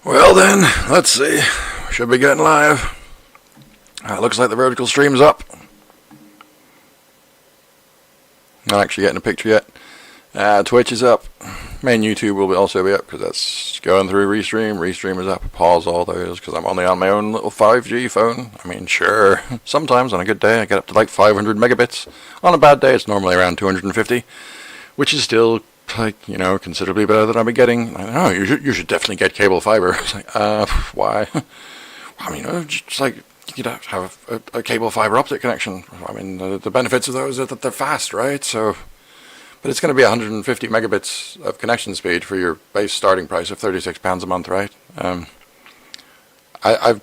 Well then, let's see. Should be getting live. Looks like the vertical stream's up. Not actually getting a picture yet. Twitch is up. Main YouTube will also be up because that's going through Restream. Restream is up. Pause all those because I'm only on my own little 5G phone. I mean, sure. Sometimes on a good day I get up to like 500 megabits. On a bad day it's normally around 250, which is still, like, you know, considerably better than I've been getting. I don't know, you should definitely get cable fiber. It's like, why? I mean, just like, you'd have a cable fiber optic connection. I mean, the benefits of those are that they're fast, right? So, but it's going to be 150 megabits of connection speed for your base starting price of £36 a month, right? I've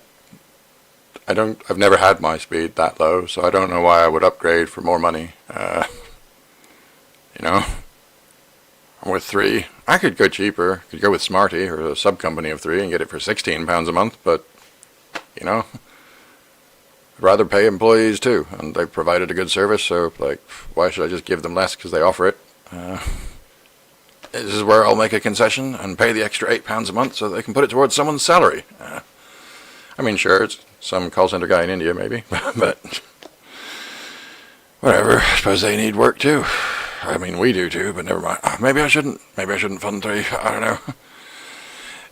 never had my speed that low, so I don't know why I would upgrade for more money. You know, I'm with 3. I could go cheaper. Could go with Smarty or a sub company of 3 and get it for £16 a month, but you know, I'd rather pay employees too, and they've provided a good service, so like, why should I just give them less because they offer it? This is where I'll make a concession and pay the extra £8 a month so they can put it towards someone's salary. I mean, sure, it's some call center guy in India maybe, but whatever. I suppose they need work too. I mean, we do too, but never mind. Maybe I shouldn't fund 3. I don't know.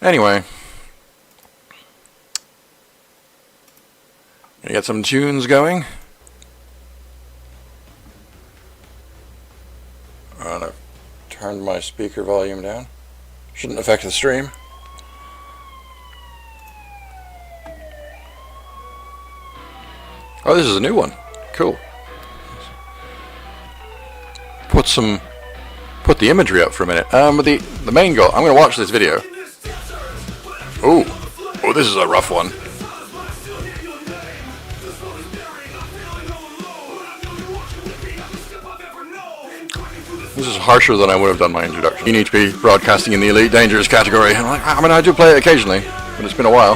Anyway. Gonna get some tunes going. I've turned my speaker volume down. Shouldn't affect the stream. Oh, this is a new one. Cool. Put the imagery up for a minute. But the main goal. I'm gonna watch this video. Oh, this is a rough one. This is harsher than I would have done my introduction. You need to be broadcasting in the Elite Dangerous category. I'm like, I mean, I do play it occasionally, but it's been a while.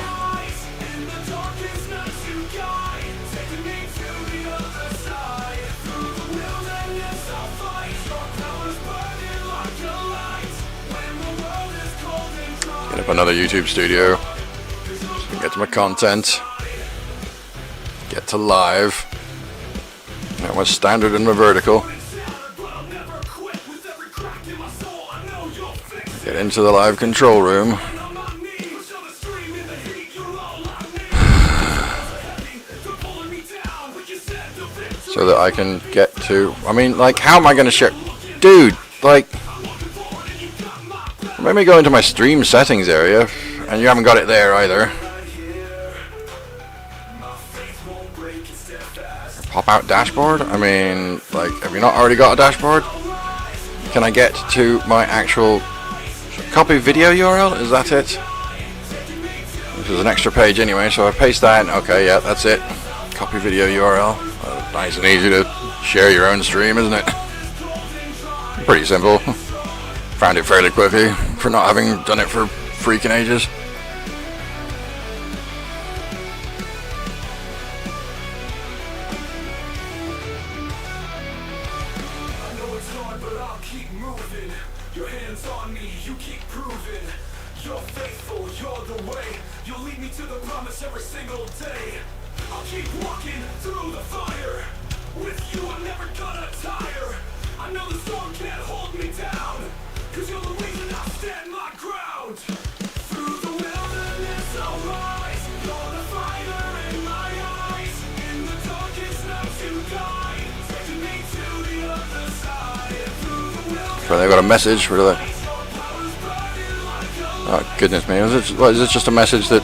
Get up another YouTube studio. So get to my content. Get to live. Get my standard and my vertical. Get into the live control room. So that I can get to... I mean, like, how am I going to share... Dude, like... Let me go into my stream settings area, and you haven't got it there either. Pop out dashboard? I mean, like, have you not already got a dashboard? Can I get to my actual... Copy video URL? Is that it? This is an extra page anyway, so I paste that in. Okay, yeah, that's it. Copy video URL. Nice and easy to share your own stream, isn't it? Pretty simple. Found it fairly quickly for not having done it for freaking ages. So they got a message. Where do they? Oh goodness me! Is it just a message that?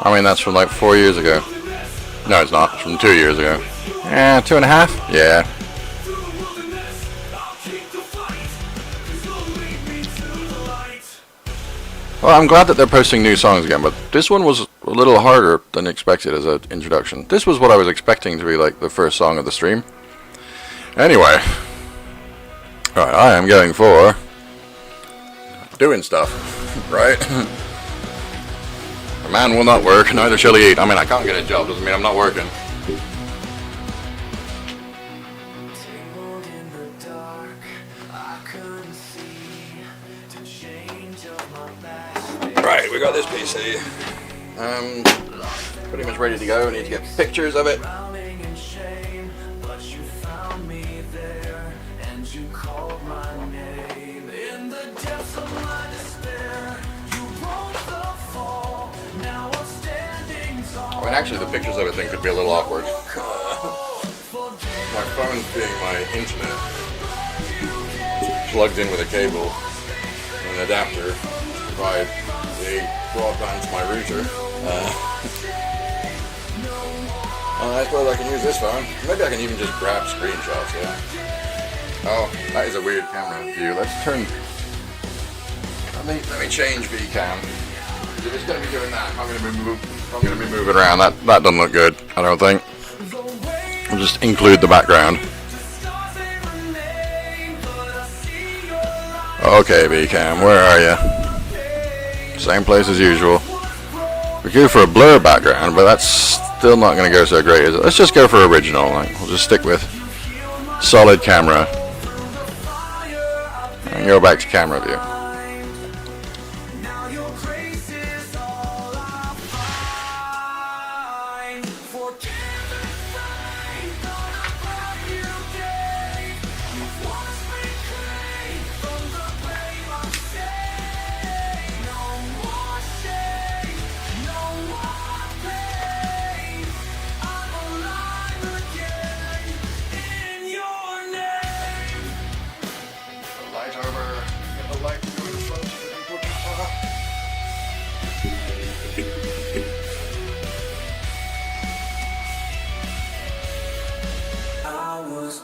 I mean, that's from like 4 years ago. No, it's not. It's from 2 years ago. 2.5. Yeah. Well, I'm glad that they're posting new songs again, but this one was a little harder than expected as an introduction. This was what I was expecting to be like the first song of the stream. Anyway, right, I am going for doing stuff, right? A man will not work, neither shall he eat. I mean, I can't get a job, doesn't mean I'm not working. Tangled in the dark, I couldn't see to change. Right, we got this PC. Pretty much ready to go. I need to get pictures of it. I mean, actually, the pictures of it thing could be a little awkward. My phone's being my internet, plugged in with a cable and an adapter to provide the broadband to my router. I suppose I can use this phone. Maybe I can even just grab screenshots, yeah. Oh, that is a weird camera view. Let's turn... Let me change VCam. If it's going to be doing that, I'm going to be moving around. That doesn't look good, I don't think. I'll just include the background. Okay, VCam, where are you? Same place as usual. We go for a blur background, but that's still not going to go so great, is it? Let's just go for original. We'll just stick with solid camera and go back to camera view.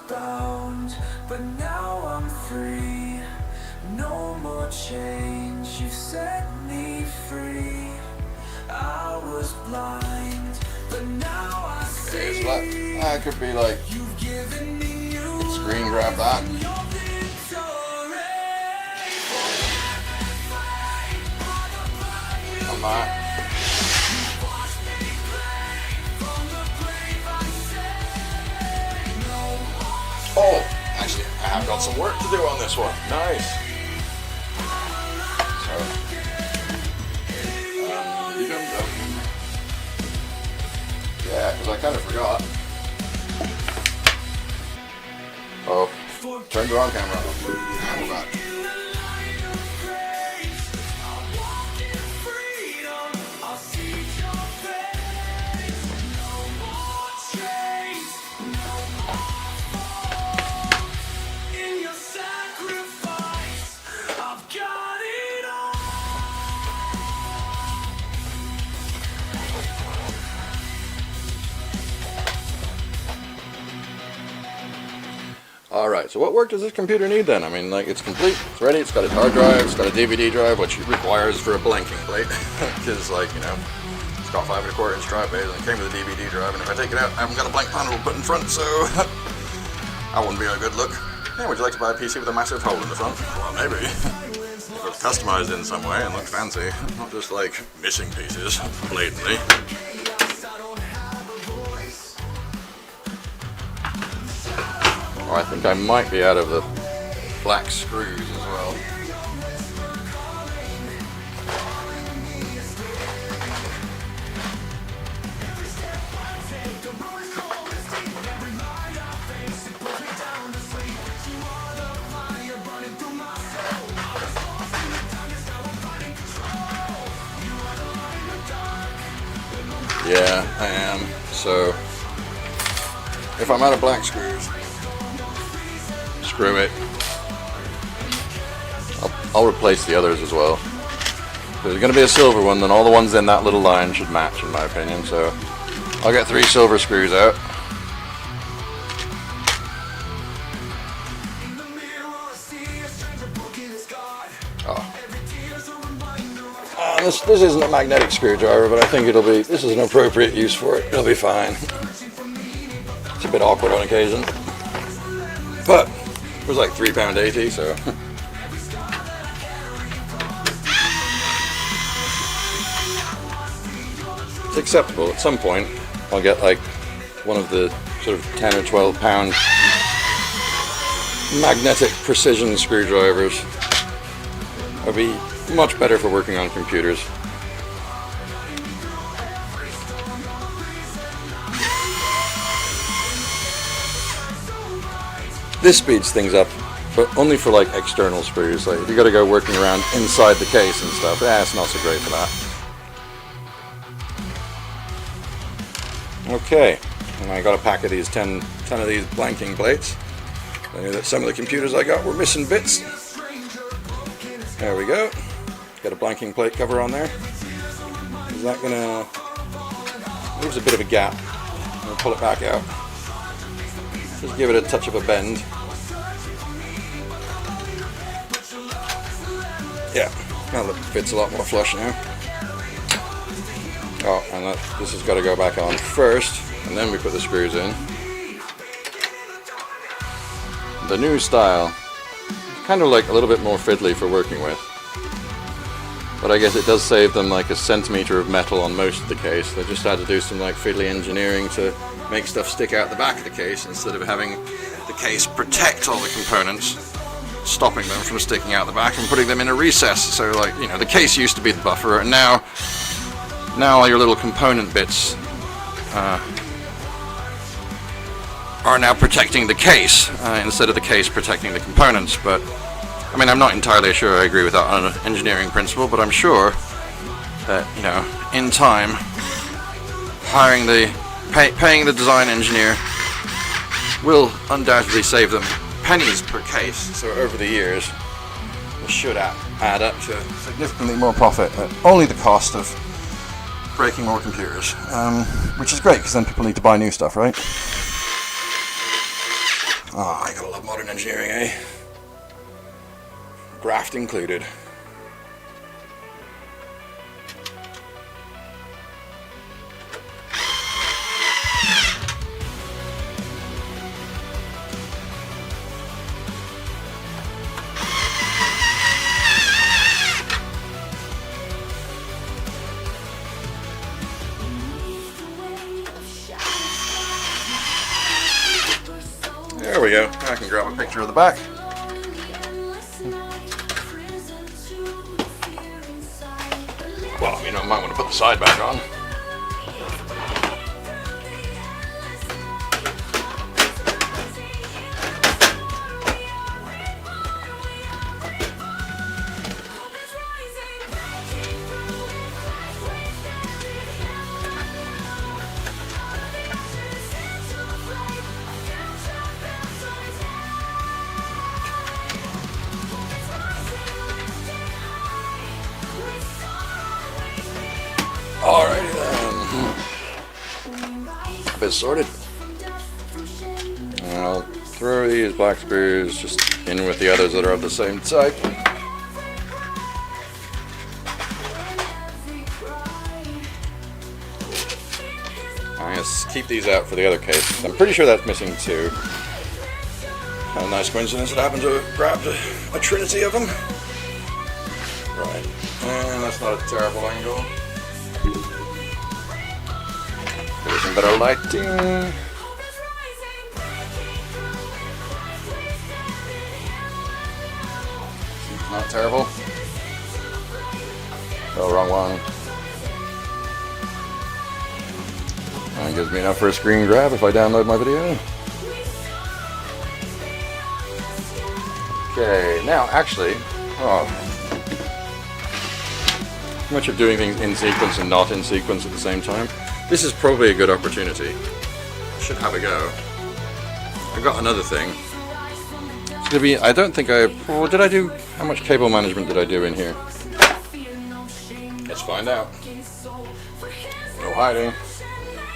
Bound, but now I'm free. No more change, you set me free. I was blind, but now I see. Okay, so that could be like, screen grab that. On that. Oh, actually, I have got some work to do on this one. Nice. So, yeah, because I kind of forgot. Oh, turned the wrong camera off. We're back. Alright, so what work does this computer need then? I mean, like, it's complete, it's ready, it's got its hard drive, it's got a DVD drive, which it requires for a blanking plate, because, like, you know, it's got 5 1/4 inch drive bays, and it came with a DVD drive, and if I take it out, I haven't got a blank panel put in front, so that wouldn't be a good look. Yeah, would you like to buy a PC with a massive hole in the front? Well, maybe. If it's customized in some way and looks fancy, not just, like, missing pieces, blatantly. Oh, I think I might be out of the black screws as well. Yeah, I am. So, if I'm out of black screws, screw it. I'll replace the others as well. If there's going to be a silver one, then all the ones in that little line should match, in my opinion. So I'll get 3 silver screws out. This isn't a magnetic screwdriver, but I think this is an appropriate use for it. It'll be fine. It's a bit awkward on occasion, but it was like £3.80, so. It's acceptable. At some point, I'll get like one of the sort of 10 or 12 pound magnetic precision screwdrivers. I'll be much better for working on computers. This speeds things up, but only for like external screws. Like if you got to go working around inside the case and stuff, it's not so great for that. Okay, and I got a pack of these 10 of these blanking plates. I knew that some of the computers I got were missing bits. There we go. Got a blanking plate cover on there. Is that gonna... leaves a bit of a gap. I'm gonna pull it back out. Just give it a touch of a bend. Yeah, now that fits a lot more flush now. Oh, and this has got to go back on first, and then we put the screws in. The new style, kind of like a little bit more fiddly for working with. But I guess it does save them like a centimeter of metal on most of the case. They just had to do some like fiddly engineering to make stuff stick out the back of the case instead of having the case protect all the components, stopping them from sticking out the back and putting them in a recess. So like, you know, the case used to be the buffer, and now all your little component bits are now protecting the case instead of the case protecting the components. But I mean, I'm not entirely sure I agree with that on an engineering principle, but I'm sure that, you know, in time, paying the design engineer will undoubtedly save them pennies per case. So over the years, it should add up to significantly more profit at only the cost of breaking more computers, which is great because then people need to buy new stuff, right? Ah, I gotta love modern engineering, eh? Graft included. There we go. I can grab a picture of the back. Well, you know, I might want to put the side back on. Alrighty then. A bit sorted. And I'll throw these black screws just in with the others that are of the same type. I'm going to keep these out for the other case. I'm pretty sure that's missing two. A nice coincidence, it happened to have grabbed a trinity of them. Right, and that's not a terrible angle. There's some better lighting. Not terrible. Oh, wrong one. That gives me enough for a screen grab if I download my video. Okay, now actually, much of doing things in sequence and not in sequence at the same time. This is probably a good opportunity. I should have a go. I got another thing. It's gonna be. I don't think I. Well, did I do? How much cable management did I do in here? Let's find out. No hiding.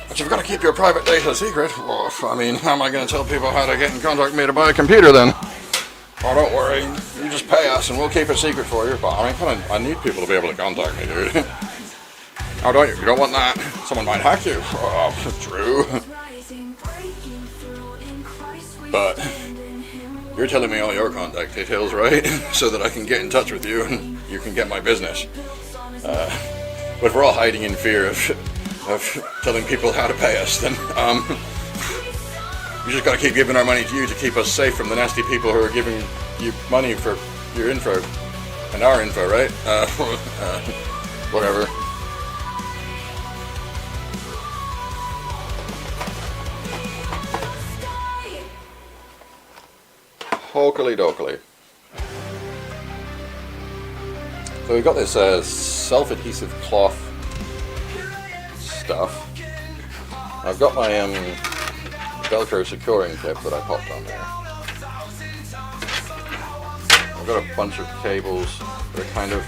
But you've got to keep your private data secret. Well, I mean, how am I going to tell people how to get in contact with me to buy a computer then? Oh, don't worry. You just pay us and we'll keep it secret for you. But I mean, I need people to be able to contact me, dude. Oh, don't you? You don't want that. Someone might hack you. Oh, true. But you're telling me all your contact details, right? So that I can get in touch with you and you can get my business. But if we're all hiding in fear of telling people how to pay us, then we just got to keep giving our money to you to keep us safe from the nasty people who are giving you money for your info. And our info, right? Whatever. Hokily dokily. So we've got this self-adhesive cloth stuff. I've got my Velcro securing clip that I popped on there. I've got a bunch of cables that are kind of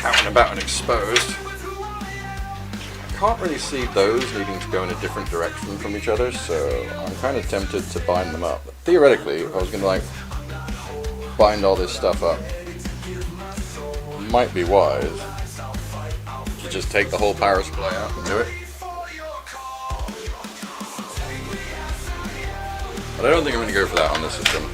out and about and exposed. I can't really see those needing to go in a different direction from each other, so I'm kind of tempted to bind them up. But theoretically, I was going to like bind all this stuff up. Might be wise to just take the whole power supply out and do it. But I don't think I'm going to go for that on this system.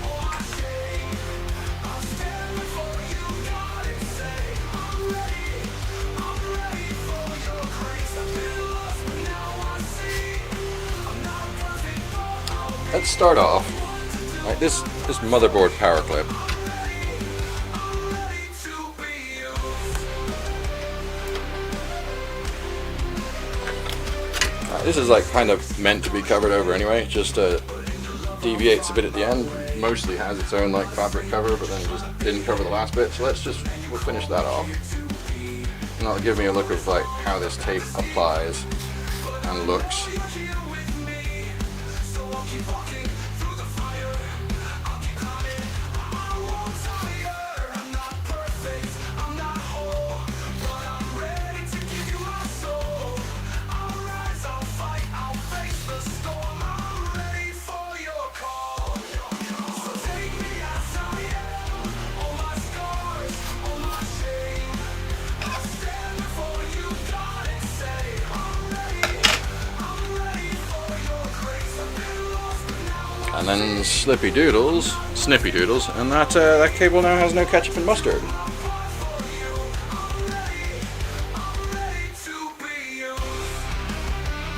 Let's start off like this motherboard power clip. This is like kind of meant to be covered over anyway, just deviates a bit at the end, mostly has its own like fabric cover, but then just didn't cover the last bit, so we'll finish that off. And that'll give me a look of like how this tape applies and looks. And then snippy doodles, and that cable now has no ketchup and mustard.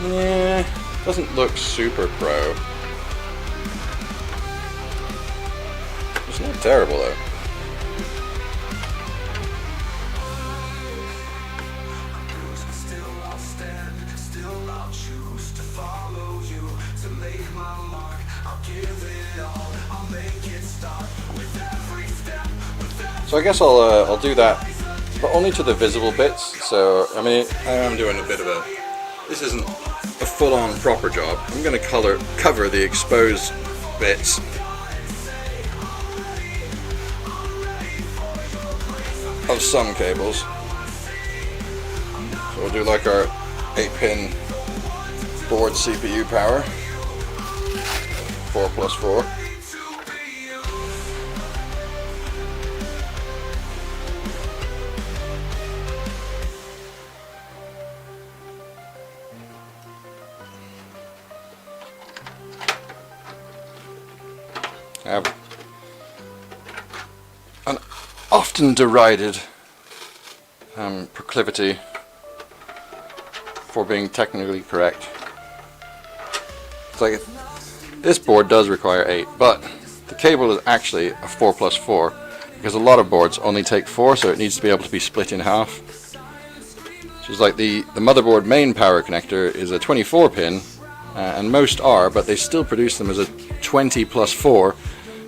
Yeah, doesn't look super pro. It's not terrible though. So I guess I'll do that, but only to the visible bits. So I mean, I am doing a bit of a. This isn't a full-on proper job. I'm going to cover the exposed bits. Of some cables. So we'll do like our 8-pin board CPU power. 4+4. I have an often derided proclivity for being technically correct. It's like this board does require 8, but the cable is actually a 4+4 because a lot of boards only take 4, so it needs to be able to be split in half. Which is like the motherboard main power connector is a 24-pin, and most are, but they still produce them as a 20+4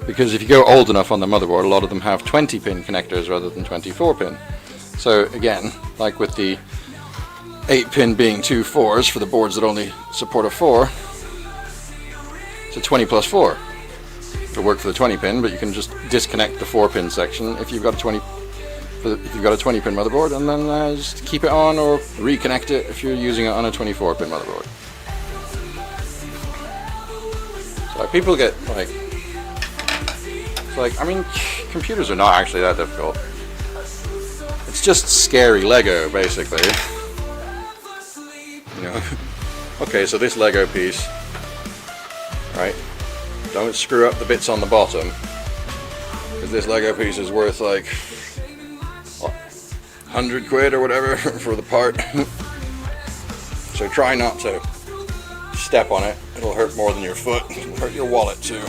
because if you go old enough on the motherboard, a lot of them have 20-pin connectors rather than 24-pin. So again, like with the 8-pin being 2 4s for the boards that only support a 4, it's a 20+4. It'll work for the 20-pin, but you can just disconnect the 4-pin section if you've got a 20-pin motherboard, and then just keep it on or reconnect it if you're using it on a 24-pin motherboard. So people get like, it's like, I mean, computers are not actually that difficult. It's just scary Lego, basically. You know, okay, so this Lego piece, right? Don't screw up the bits on the bottom, because this Lego piece is worth like what, 100 quid or whatever for the part. So try not to step on it. It'll hurt more than your foot. It'll hurt your wallet too.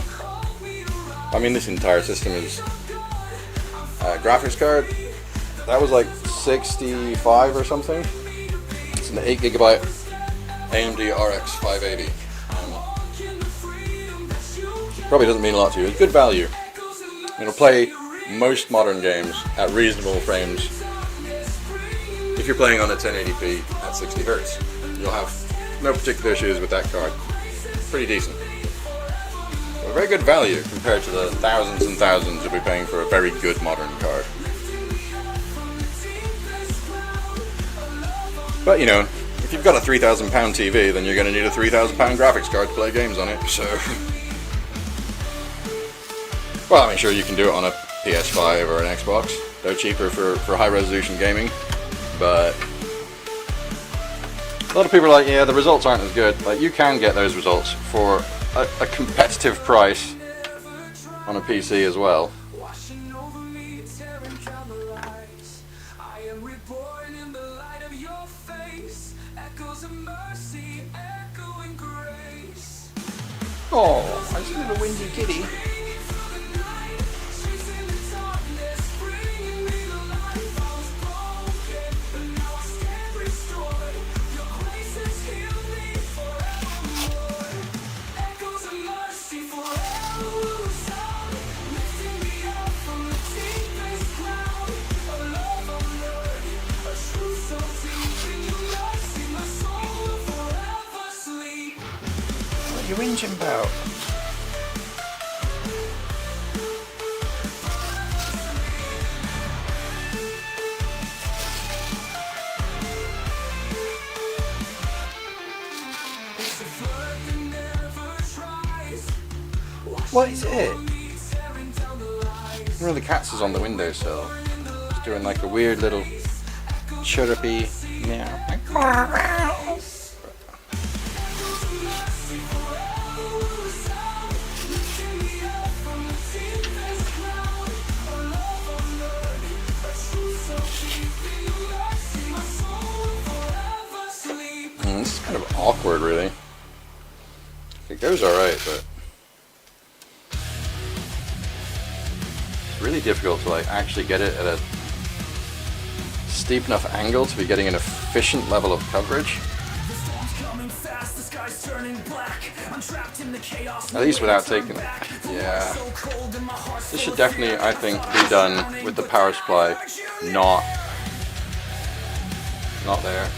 I mean, this entire system is graphics card. That was like 65 or something. It's an 8GB AMD RX 580. Probably doesn't mean a lot to you. It's good value. It'll play most modern games at reasonable frames. If you're playing on a 1080p at 60 Hz, you'll have no particular issues with that card. Pretty decent. So a very good value compared to the thousands and thousands you'll be paying for a very good modern card. But you know, if you've got a £3,000 TV, then you're going to need a £3,000 graphics card to play games on it. So, well, I mean, sure, you can do it on a PS5 or an Xbox. They're cheaper for high-resolution gaming, but a lot of people are like, yeah, the results aren't as good. Like, you can get those results for a competitive price on a PC as well. Oh, I see a little windy kitty. What are you whinging about? What is it? One of the cats is on the windowsill. It's doing like a weird little chirrupy meow. This is kind of awkward, really. It goes alright, but it's really difficult to like actually get it at a steep enough angle to be getting an efficient level of coverage. At least without taking it. Yeah. This should definitely, I think, be done with the power supply not there.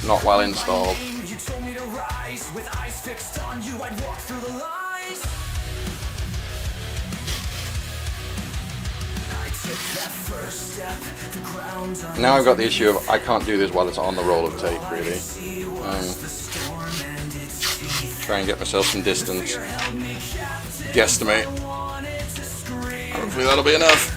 Not well installed. Now I've got the issue of I can't do this while it's on the roll of tape, really. Try and get myself some distance. Guesstimate. Hopefully that'll be enough.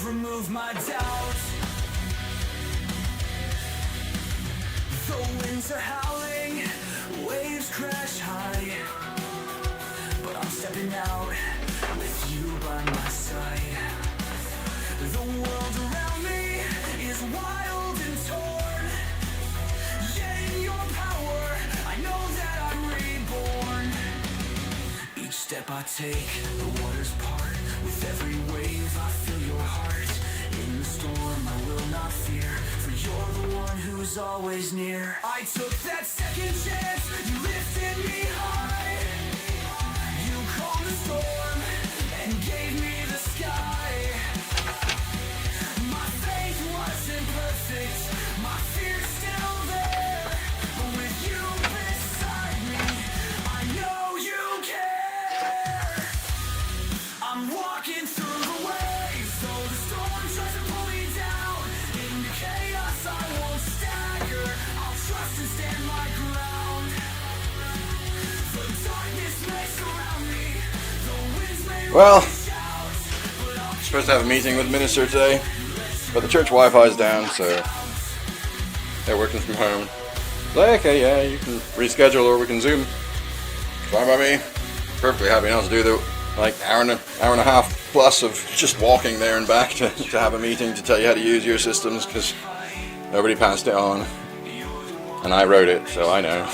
Remove my doubt. The winds are howling, waves crash high, but I'm stepping out with you by my side. The world around me is wild and torn, yet in your power I know that I'm reborn. Each step I take, the waters part. With every wave I feel your heart. In the storm I will not fear, for you're the one who's always near. I took that second chance, you lifted me high. You calmed the storm and gave me the sky. My faith wasn't perfect, my fear's still there, but with you beside me, I know you care. I'm walking through the waves, though the storm tries to pull me down. In the chaos I won't stagger, I'll trust and stand my ground. The darkness may surround me, the winds may Well, I'm supposed to have a meeting with the minister today, but the church Wi-Fi is down, so they're working from home. Like, okay, yeah, you can reschedule or we can Zoom. Fine by me. Perfectly happy now to do the like hour and a half plus of just walking there and back to have a meeting to tell you how to use your systems, because nobody passed it on and I wrote it, so I know.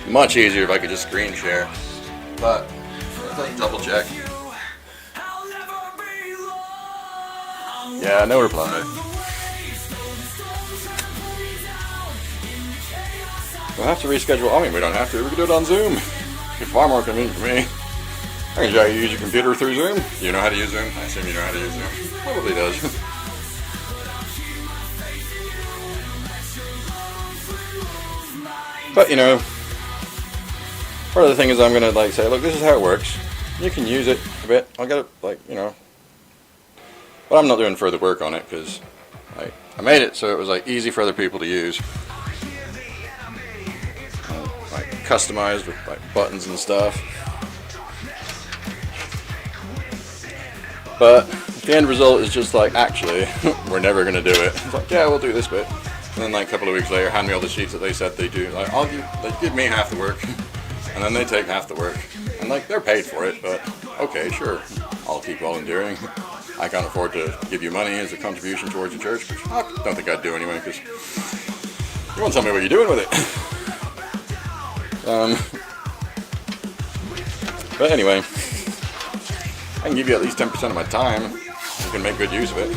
Much easier if I could just screen share, but let's double check. Yeah, no reply. We'll have to reschedule. I mean, we don't have to. We can do it on Zoom. It's far more convenient for me. I can show you use your computer through Zoom. You know how to use Zoom? I assume you know how to use Zoom. Probably does. But, you know, part of the thing is I'm going to, like, say, look, this is how it works. You can use it a bit. I'll get it, like, you know. But I'm not doing further work on it because, like, I made it so it was, like, easy for other people to use. Like, customized with, like, buttons and stuff. But the end result is just like, actually, we're never going to do it. It's like, yeah, we'll do this bit. And then like a couple of weeks later, hand me all the sheets that they said they do. Like, they give me half the work, and then they take half the work. And like, they're paid for it, but okay, sure, I'll keep volunteering. I can't afford to give you money as a contribution towards your church, which I don't think I'd do anyway, because you won't tell me what you're doing with it. But anyway, I can give you at least 10% of my time. You can make good use of it.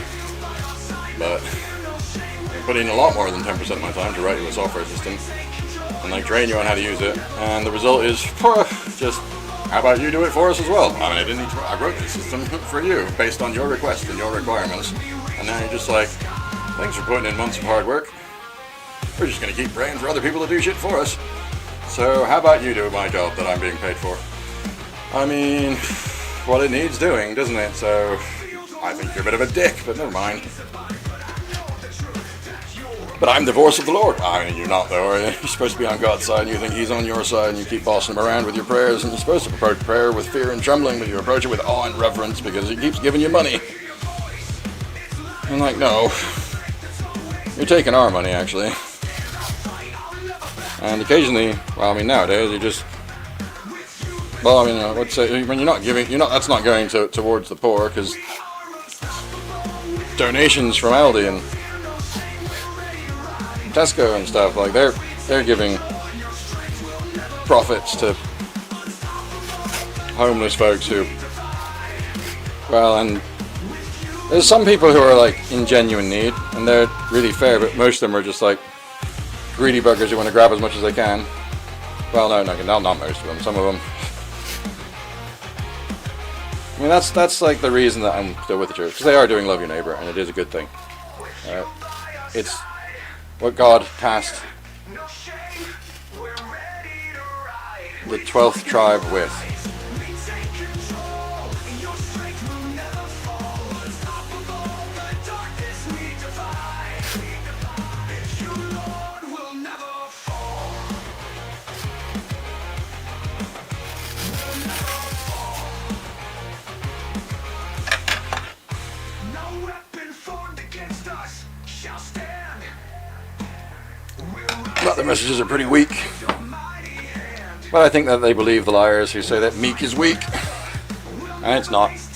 But I put in a lot more than 10% of my time to write you a software system and like train you on how to use it. And the result is just, how about you do it for us as well? I mean, I wrote this system for you based on your requests and your requirements. And now you're just like, thanks for putting in months of hard work. We're just going to keep praying for other people to do shit for us. So how about you do my job that I'm being paid for? I mean, well, it needs doing, doesn't it? So I think you're a bit of a dick, but never mind. But I'm the voice of the Lord. I mean, you're not though, are you? You're supposed to be on God's side and you think He's on your side and you keep bossing Him around with your prayers, and you're supposed to approach prayer with fear and trembling, but you approach it with awe and reverence because He keeps giving you money. I'm like, no. You're taking our money, actually. And occasionally, well, I mean, nowadays, you just, well, I mean, I would say, when you're not giving, that's not going towards the poor, because donations from Aldi and Tesco and stuff, like, they're giving profits to homeless folks who, well, and there's some people who are, like, in genuine need, and they're really fair, but most of them are just, like, greedy buggers who want to grab as much as they can. Well, no, not most of them. Some of them. I mean, that's like the reason that I'm still with the church, because they are doing love your neighbor, and it is a good thing. It's what God tasked the 12th tribe with. But the messages are pretty weak. But I think that they believe the liars who say that meek is weak. And it's not. It's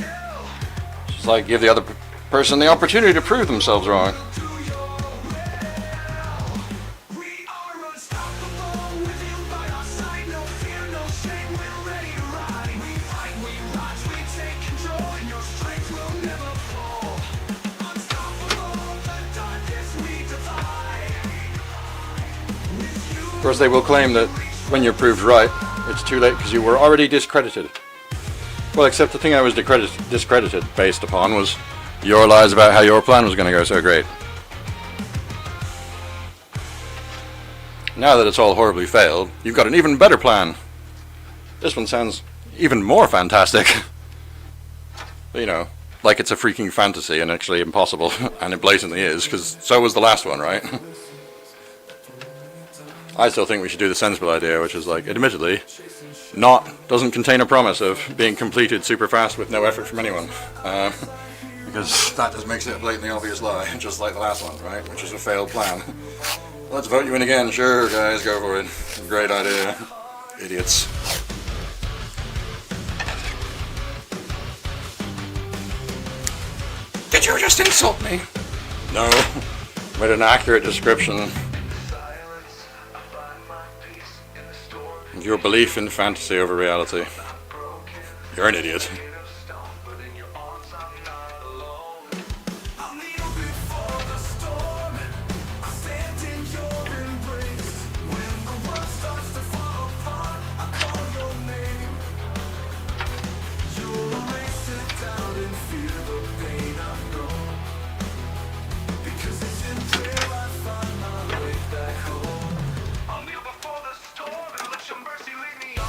just like give the other person the opportunity to prove themselves wrong. Of course, they will claim that when you're proved right, it's too late because you were already discredited. Well, except the thing I was discredited based upon was your lies about how your plan was going to go so great. Now that it's all horribly failed, you've got an even better plan. This one sounds even more fantastic. You know, like it's a freaking fantasy and actually impossible, and it blatantly is, because so was the last one, right? I still think we should do the sensible idea, which is like, admittedly, doesn't contain a promise of being completed super fast with no effort from anyone. because that just makes it a blatantly obvious lie, just like the last one, right? Which is a failed plan. Let's vote you in again. Sure, guys, go for it. Great idea. Idiots. Did you just insult me? No. With an accurate description of your belief in fantasy over reality. You're an idiot.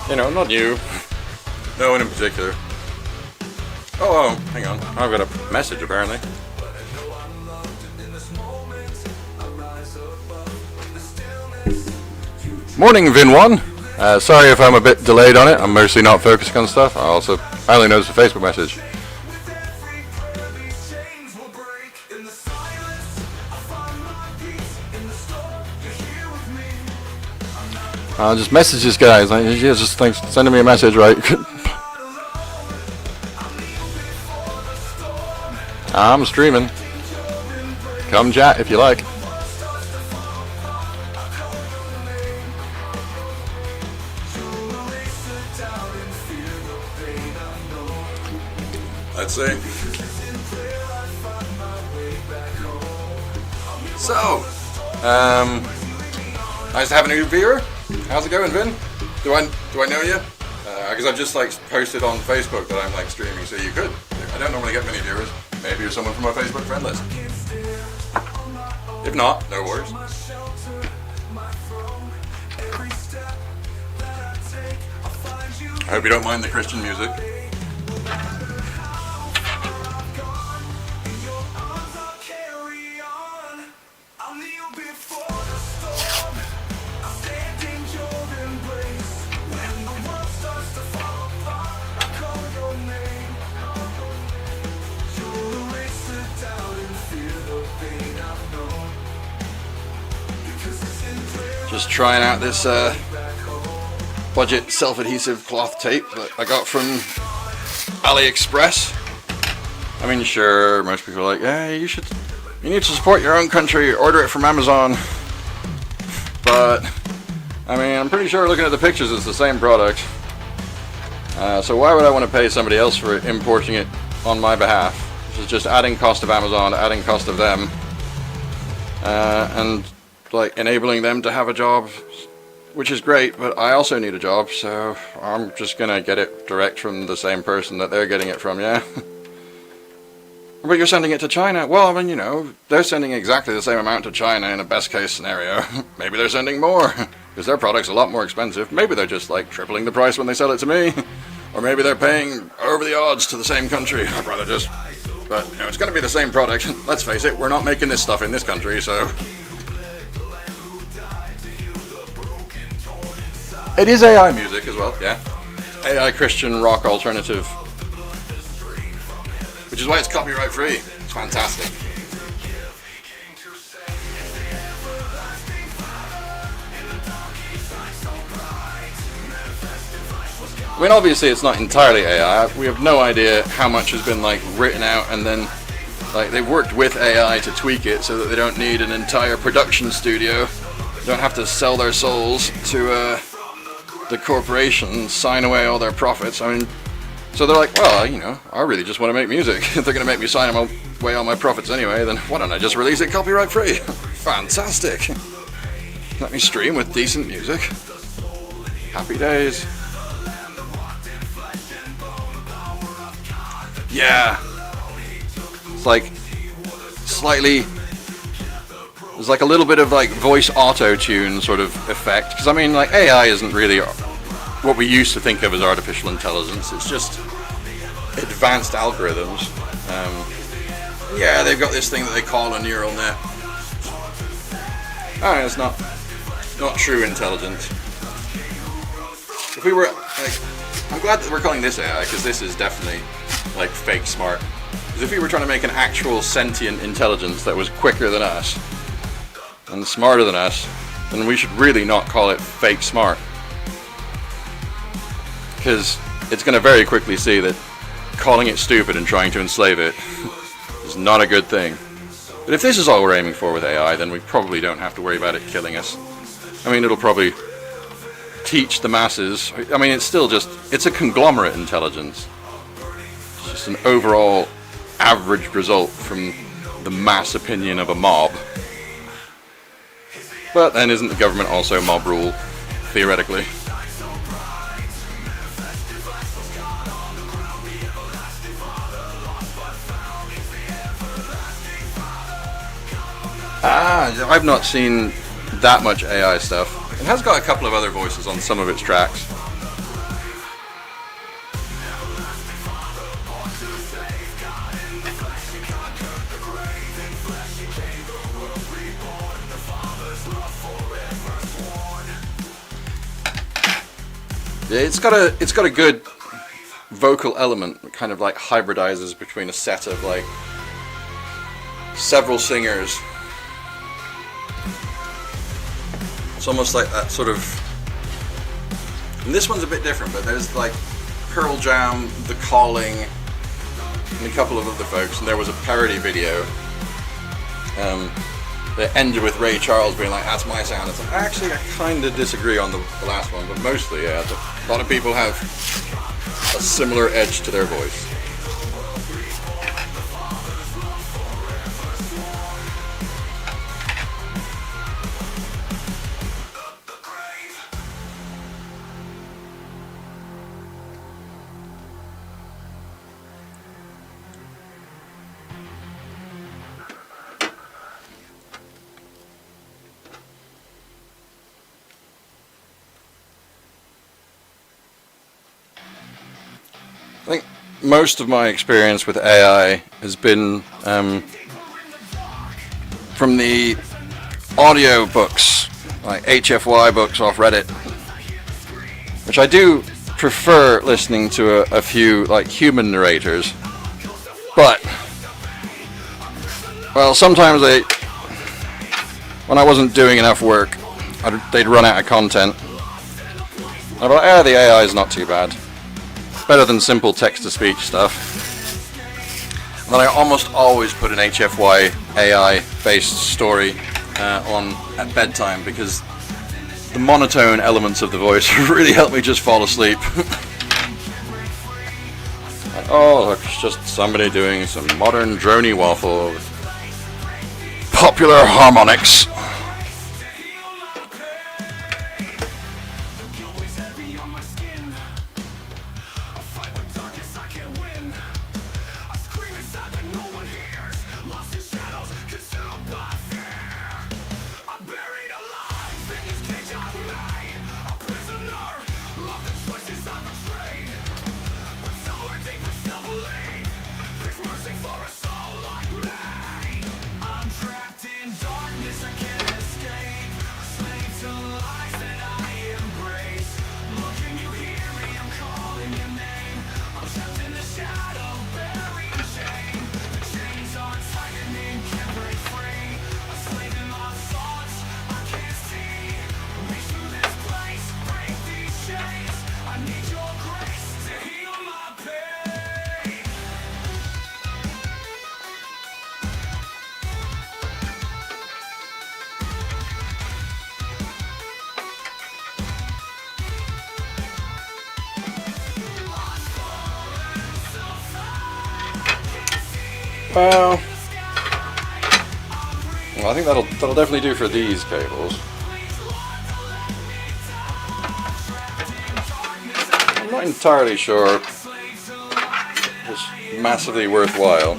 You know, not you. No one in particular. Oh, hang on. I've got a message apparently. Morning, Vin1. Sorry if I'm a bit delayed on it. I'm mostly not focusing on stuff. I only noticed a Facebook message. I'll just message this guy. He's like, yeah, just thanks for sending me a message, right? I'm streaming. Come chat if you like. Let's see. So, nice to have a new viewer. How's it going, Vin? Do I know you? Because I've just like posted on Facebook that I'm like streaming, so you could. I don't normally get many viewers. Maybe you're someone from my Facebook friend list. If not, no worries. I hope you don't mind the Christian music. Just trying out this budget self-adhesive cloth tape that I got from AliExpress. I mean, sure, most people are like, yeah, you need to support your own country, order it from Amazon. But, I mean, I'm pretty sure looking at the pictures it's the same product. So why would I want to pay somebody else for importing it on my behalf? This is just adding cost of Amazon, adding cost of them, and like enabling them to have a job, which is great, but I also need a job, so I'm just gonna get it direct from the same person that they're getting it from, yeah? But you're sending it to China. Well, I mean, you know, they're sending exactly the same amount to China in a best case scenario. Maybe they're sending more, because their product's a lot more expensive. Maybe they're just like tripling the price when they sell it to me. Or maybe they're paying over the odds to the same country. I'd rather just, but you know, it's gonna be the same product. Let's face it, we're not making this stuff in this country, so. It is AI music as well, yeah. AI Christian rock alternative. Which is why it's copyright free. It's fantastic. I mean, obviously it's not entirely AI. We have no idea how much has been like written out and then like they've worked with AI to tweak it so that they don't need an entire production studio. They don't have to sell their souls to the corporation, sign away all their profits. I mean, so they're like, well, you know, I really just want to make music. If they're going to make me sign away all my profits anyway, then why don't I just release it copyright free? Fantastic. Let me stream with decent music. Happy days. Yeah. It's like slightly, there's like a little bit of like voice auto-tune sort of effect, because I mean like AI isn't really what we used to think of as artificial intelligence. It's just advanced algorithms. Yeah, they've got this thing that they call a neural net. Alright, it's not true intelligence. If we were like, I'm glad that we're calling this AI, because this is definitely like fake smart. Because if we were trying to make an actual sentient intelligence that was quicker than us and smarter than us, then we should really not call it fake smart. Because it's going to very quickly see that calling it stupid and trying to enslave it is not a good thing. But if this is all we're aiming for with AI, then we probably don't have to worry about it killing us. I mean, it'll probably teach the masses. I mean, it's still just, it's a conglomerate intelligence. It's just an overall average result from the mass opinion of a mob. But then isn't the government also mob rule, theoretically? I've not seen that much AI stuff. It has got a couple of other voices on some of its tracks. Yeah, it's got a good vocal element that kind of like hybridizes between a set of like several singers. It's almost like that sort of, and this one's a bit different, but there's like Pearl Jam, The Calling, and a couple of other folks, and there was a parody video that ended with Ray Charles being like, that's my sound. It's like, actually, I kind of disagree on the last one, but mostly, yeah, a lot of people have a similar edge to their voice. I think most of my experience with AI has been from the audio books, like HFY books off Reddit, which I do prefer listening to a few like human narrators, but well, sometimes when I wasn't doing enough work, they'd run out of content. I thought, yeah, the AI is not too bad. Better than simple text-to-speech stuff. And then I almost always put an HFY AI-based story on at bedtime because the monotone elements of the voice really help me just fall asleep. Like, oh, look, it's just somebody doing some modern droney waffle with popular harmonics. Well, I think that'll definitely do for these cables. I'm not entirely sure it's massively worthwhile.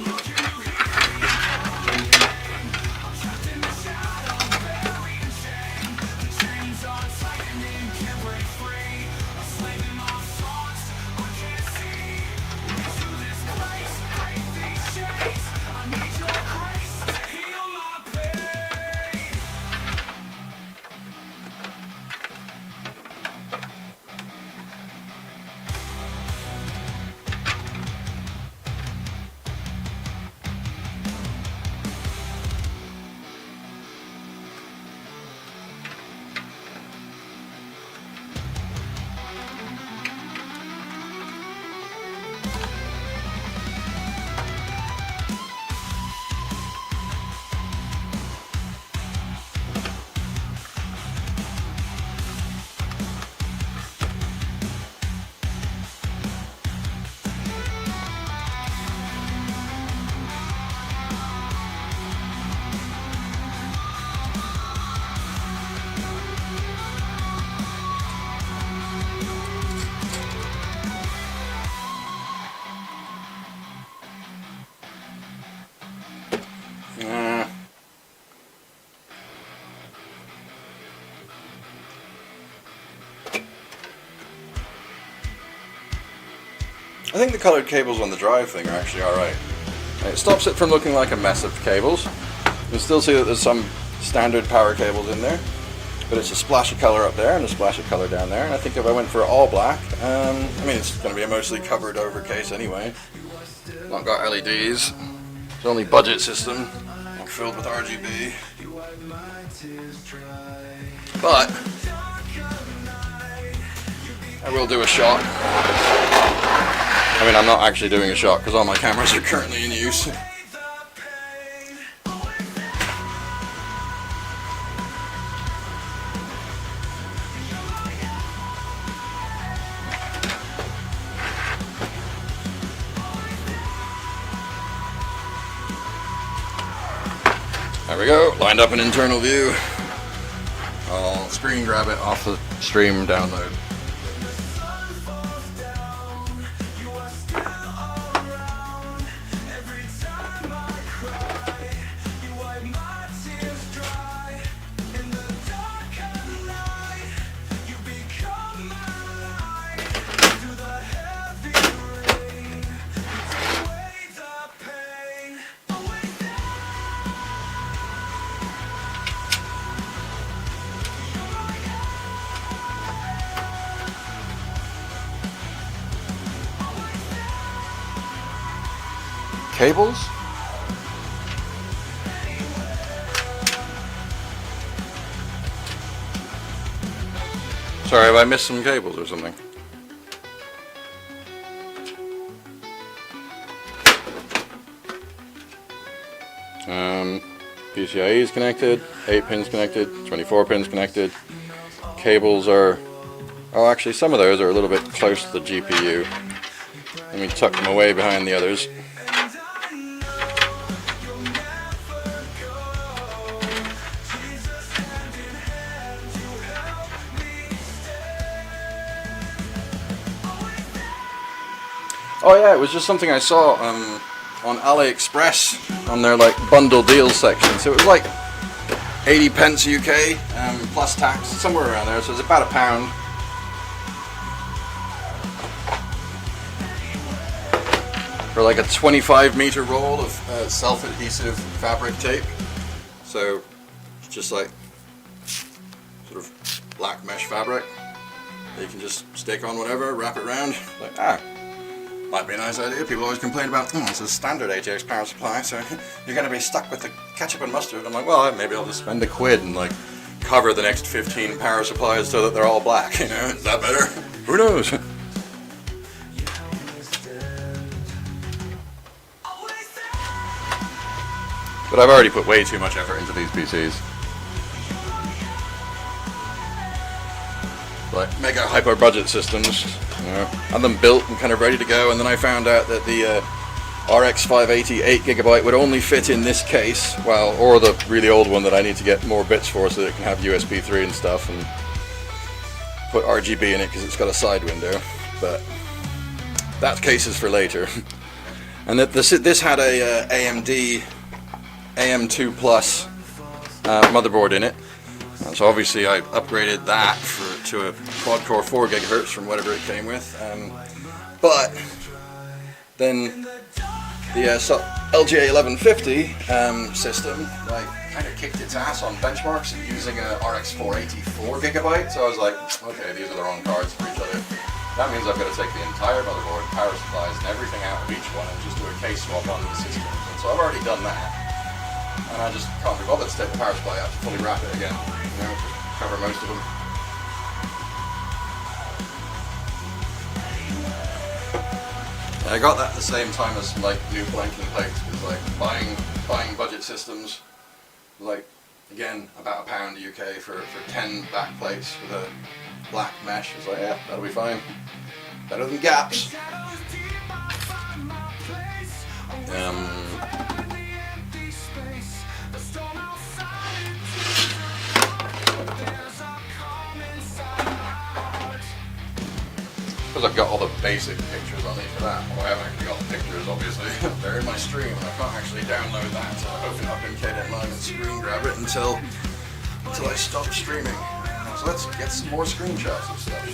I think the coloured cables on the drive thing are actually alright. It stops it from looking like a mess of cables. You can still see that there's some standard power cables in there, but it's a splash of colour up there and a splash of colour down there. And I think if I went for all black, I mean it's going to be a mostly covered over case anyway. Not got LEDs. It's only budget system, filled with RGB. But I will do a shot. I mean, I'm not actually doing a shot because all my cameras are currently in use. There we go, lined up an internal view. I'll screen grab it off the stream download. Cables? Sorry, have I missed some cables or something? PCIe is connected, 8 pins connected, 24 pins connected. Cables are, oh actually some of those are a little bit close to the GPU. Let me tuck them away behind the others. Oh yeah, it was just something I saw on AliExpress on their like bundle deals section. So it was like 80 pence UK plus tax, somewhere around there. So it's about £1. For like a 25-meter roll of self-adhesive fabric tape. So it's just like sort of black mesh fabric that you can just stick on whatever, wrap it around. Like might be a nice idea. People always complain about, it's a standard ATX power supply, so you're going to be stuck with the ketchup and mustard. I'm like, well, maybe I'll just spend a quid and like cover the next 15 power supplies so that they're all black. You know, is that better? Who knows? But I've already put way too much effort into these PCs. Like mega hyper budget systems, you know, had them built and kind of ready to go, and then I found out that the RX 580 8GB would only fit in this case, well, or the really old one that I need to get more bits for so that it can have USB 3 and stuff, and put RGB in it because it's got a side window. But that case is for later. And this had a AMD AM2 Plus motherboard in it. And so obviously I upgraded that to a quad-core 4 GHz from whatever it came with. But then the LGA 1150 system like kind of kicked its ass on benchmarks using a RX 480 4GB. So I was like, okay, these are the wrong cards for each other. That means I've got to take the entire motherboard, power supplies, and everything out of each one and just do a case swap on the systems. And so I've already done that. And I just can't be bothered to take the power supply out to fully wrap it again, you know, to cover most of them. And I got that at the same time as like new blanking plates, because like buying budget systems, like again about £1 UK for 10 back plates with a black mesh. It's like, yeah, that'll be fine. Better than gaps. Because I've got all the basic pictures on each of that. Well, I haven't actually got the pictures, obviously. They're in my stream, and I can't actually download that. So I'll open up in KDEN9 and screen grab it until I stop streaming. So let's get some more screenshots of stuff.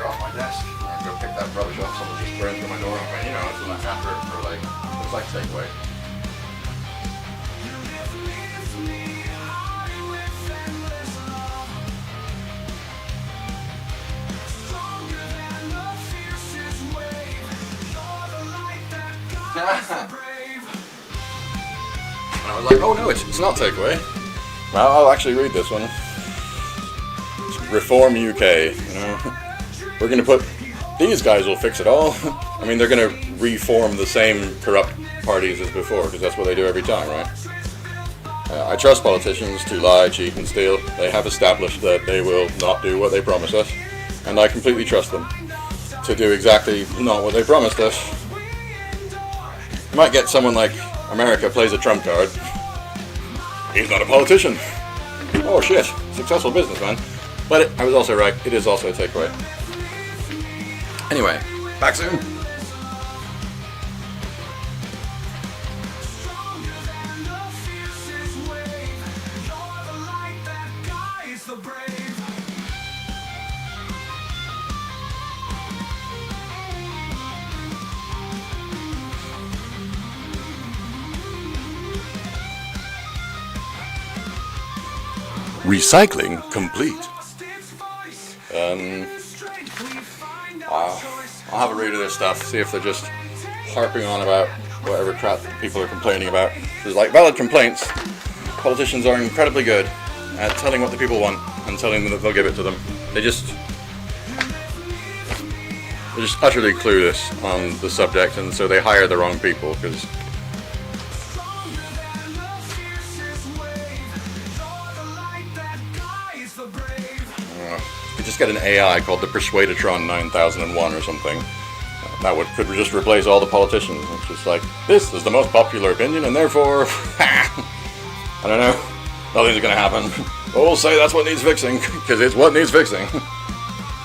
off my desk. I'm gonna go pick that rubbish up. Someone just thrown through my door. But you know, it's like after it for like, looks like takeaway. And I was like, oh no, it's not takeaway. Well, I'll actually read this one. It's Reform UK, you know. We're gonna put, these guys will fix it all. I mean, they're gonna reform the same corrupt parties as before, because that's what they do every time, right? I trust politicians to lie, cheat, and steal. They have established that they will not do what they promise us, and I completely trust them to do exactly not what they promised us. You might get someone like America plays a trump card. He's not a politician. Oh shit, successful businessman. But I was also right, it is also a takeaway. Anyway, back soon. Recycling complete. I'll have a read of this stuff, see if they're just harping on about whatever crap people are complaining about. There's like valid complaints. Politicians are incredibly good at telling what the people want and telling them that they'll give it to them. They're just utterly clueless on the subject, and so they hire the wrong people because just get an AI called the Persuadatron 9001 or something. That could just replace all the politicians. It's just like, this is the most popular opinion, and therefore, I don't know, nothing's gonna happen. But we'll say that's what needs fixing, because it's what needs fixing.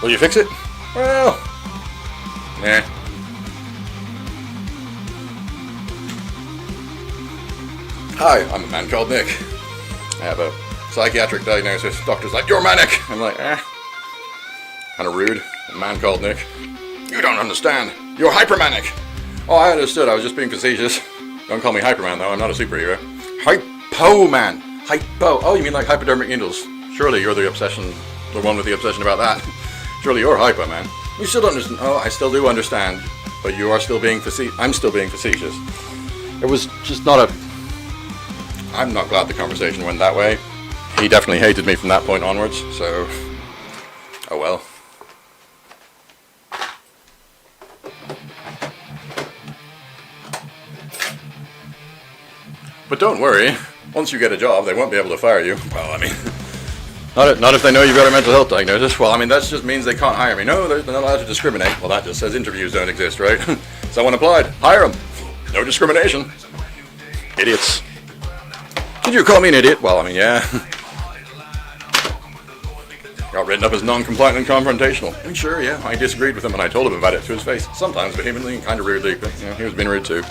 Will you fix it? Well, nah. Hi, I'm a man called Nick. I have a psychiatric diagnosis. Doctor's like, you're manic. I'm like, kind of rude. A man called Nick. You don't understand. You're hypermanic. Oh, I understood. I was just being facetious. Don't call me Hyperman, though. I'm not a superhero. Hypo-man. Hypo. Oh, you mean like hypodermic needles? Surely you're the one with the obsession about that. Surely you're hypo, man. You still don't understand. Oh, I still do understand. But you are still being facetious. I'm still being facetious. It was just not a... I'm not glad the conversation went that way. He definitely hated me from that point onwards, so... Oh well. But don't worry, once you get a job, they won't be able to fire you. Well, I mean, not if they know you've got a mental health diagnosis. Well, I mean, that just means they can't hire me. No, they're not allowed to discriminate. Well, that just says interviews don't exist, right? Someone applied, hire them. No discrimination. Idiots. Did you call me an idiot? Well, I mean, yeah. Got written up as non-compliant and confrontational. And sure, yeah, I disagreed with him and I told him about it to his face. Sometimes vehemently and kind of rudely, but you know, he was being rude too.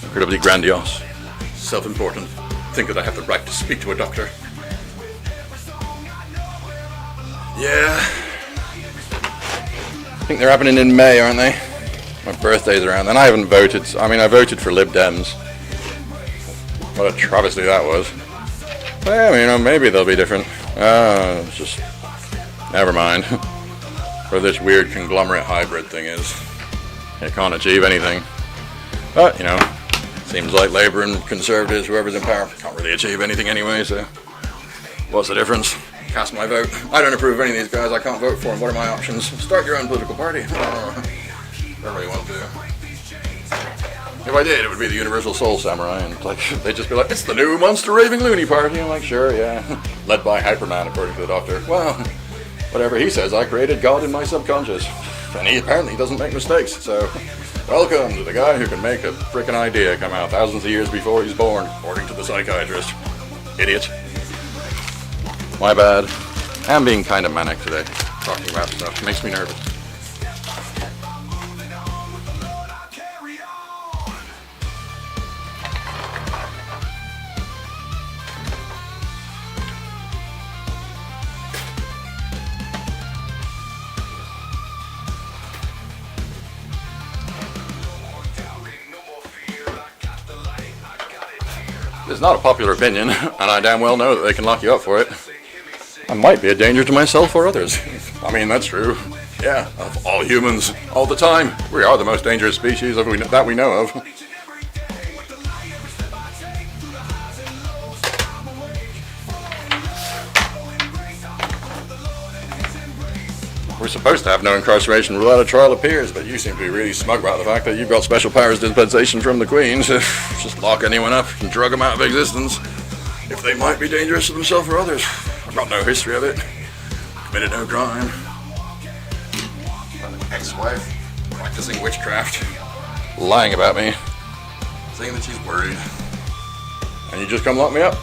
Incredibly grandiose, self-important, think that I have the right to speak to a doctor. Yeah. I think they're happening in May, aren't they? My birthday's around, and I haven't voted. I mean, I voted for Lib Dems. What a travesty that was. Well, you know, maybe they'll be different. It's just, never mind. Where this weird conglomerate hybrid thing is. It can't achieve anything. But, you know, seems like Labour and Conservatives, whoever's in power, can't really achieve anything anyway, so what's the difference? Cast my vote. I don't approve of any of these guys, I can't vote for them. What are my options? Start your own political party. Whatever you want to do. If I did, it would be the Universal Soul Samurai, and like they'd just be like, it's the new Monster Raving Loony Party. I'm like, sure, yeah. Led by Hyperman, according to the doctor. Well, whatever he says, I created God in my subconscious. And he apparently doesn't make mistakes, so welcome to the guy who can make a frickin' idea come out thousands of years before he's born, according to the psychiatrist. Idiot. My bad. I'm being kind of manic today, talking about stuff. Makes me nervous. It's not a popular opinion, and I damn well know that they can lock you up for it. I might be a danger to myself or others. I mean, that's true. Yeah, of all humans, all the time. We are the most dangerous species that we know of. We're supposed to have no incarceration without a trial of peers, but you seem to be really smug about the fact that you've got special powers dispensation from the Queen to just lock anyone up and drug them out of existence if they might be dangerous to themselves or others. I've got no history of it. Committed no crime. An ex-wife practicing witchcraft, lying about me, saying that she's worried. And you just come lock me up.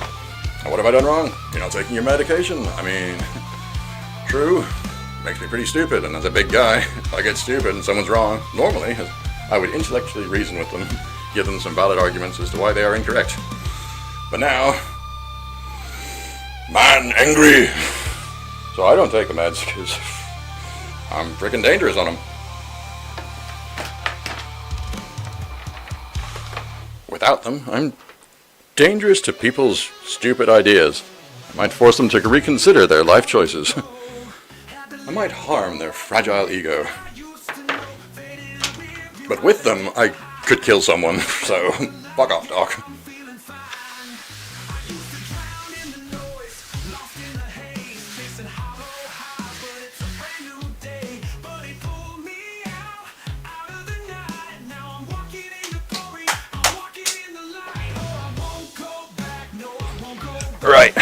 And what have I done wrong? You're not taking your medication. I mean, true. Makes me pretty stupid, and as a big guy, if I get stupid and someone's wrong, normally, I would intellectually reason with them, give them some valid arguments as to why they are incorrect. But now, man angry. So I don't take the meds, because I'm freaking dangerous on them. Without them, I'm dangerous to people's stupid ideas. I might force them to reconsider their life choices. I might harm their fragile ego. But with them, I could kill someone, so fuck off, Doc. Right.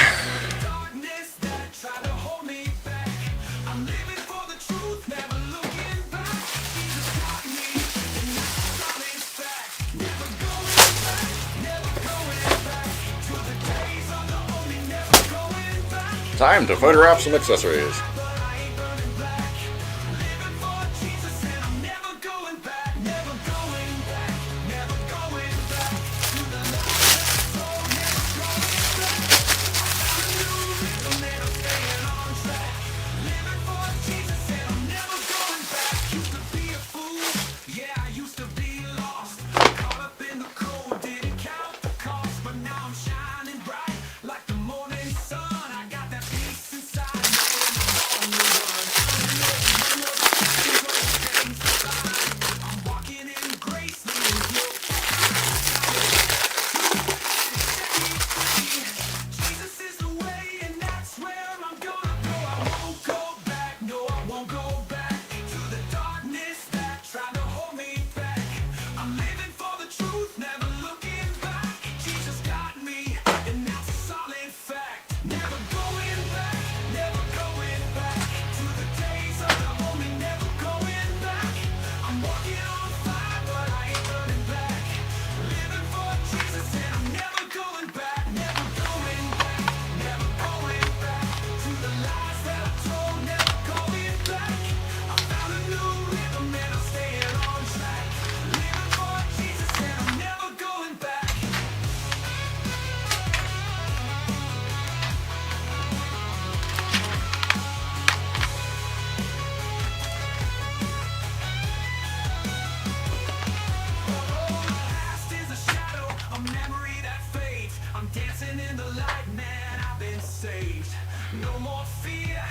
Time to photograph some accessories. No more fear,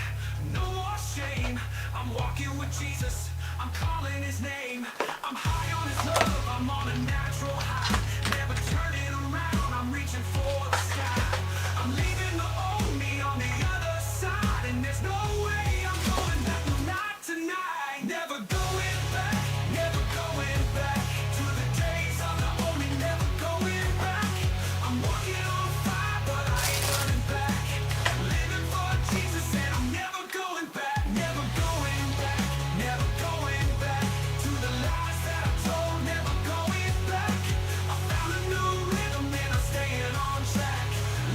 no more shame. I'm walking with Jesus, I'm calling his name. I'm high on his love, I'm on a natural high. Never turning around, I'm reaching for the sky. I'm leaving the old me on the other side, and there's no way I'm going back, not tonight. Never going back, never going back to the days of the old me, never going back. I'm walking on fire, but I ain't turning back. Living for Jesus, and I'm never going back, never going back, never going back to the lies that I told, never going back. I found a new rhythm and I'm staying on track.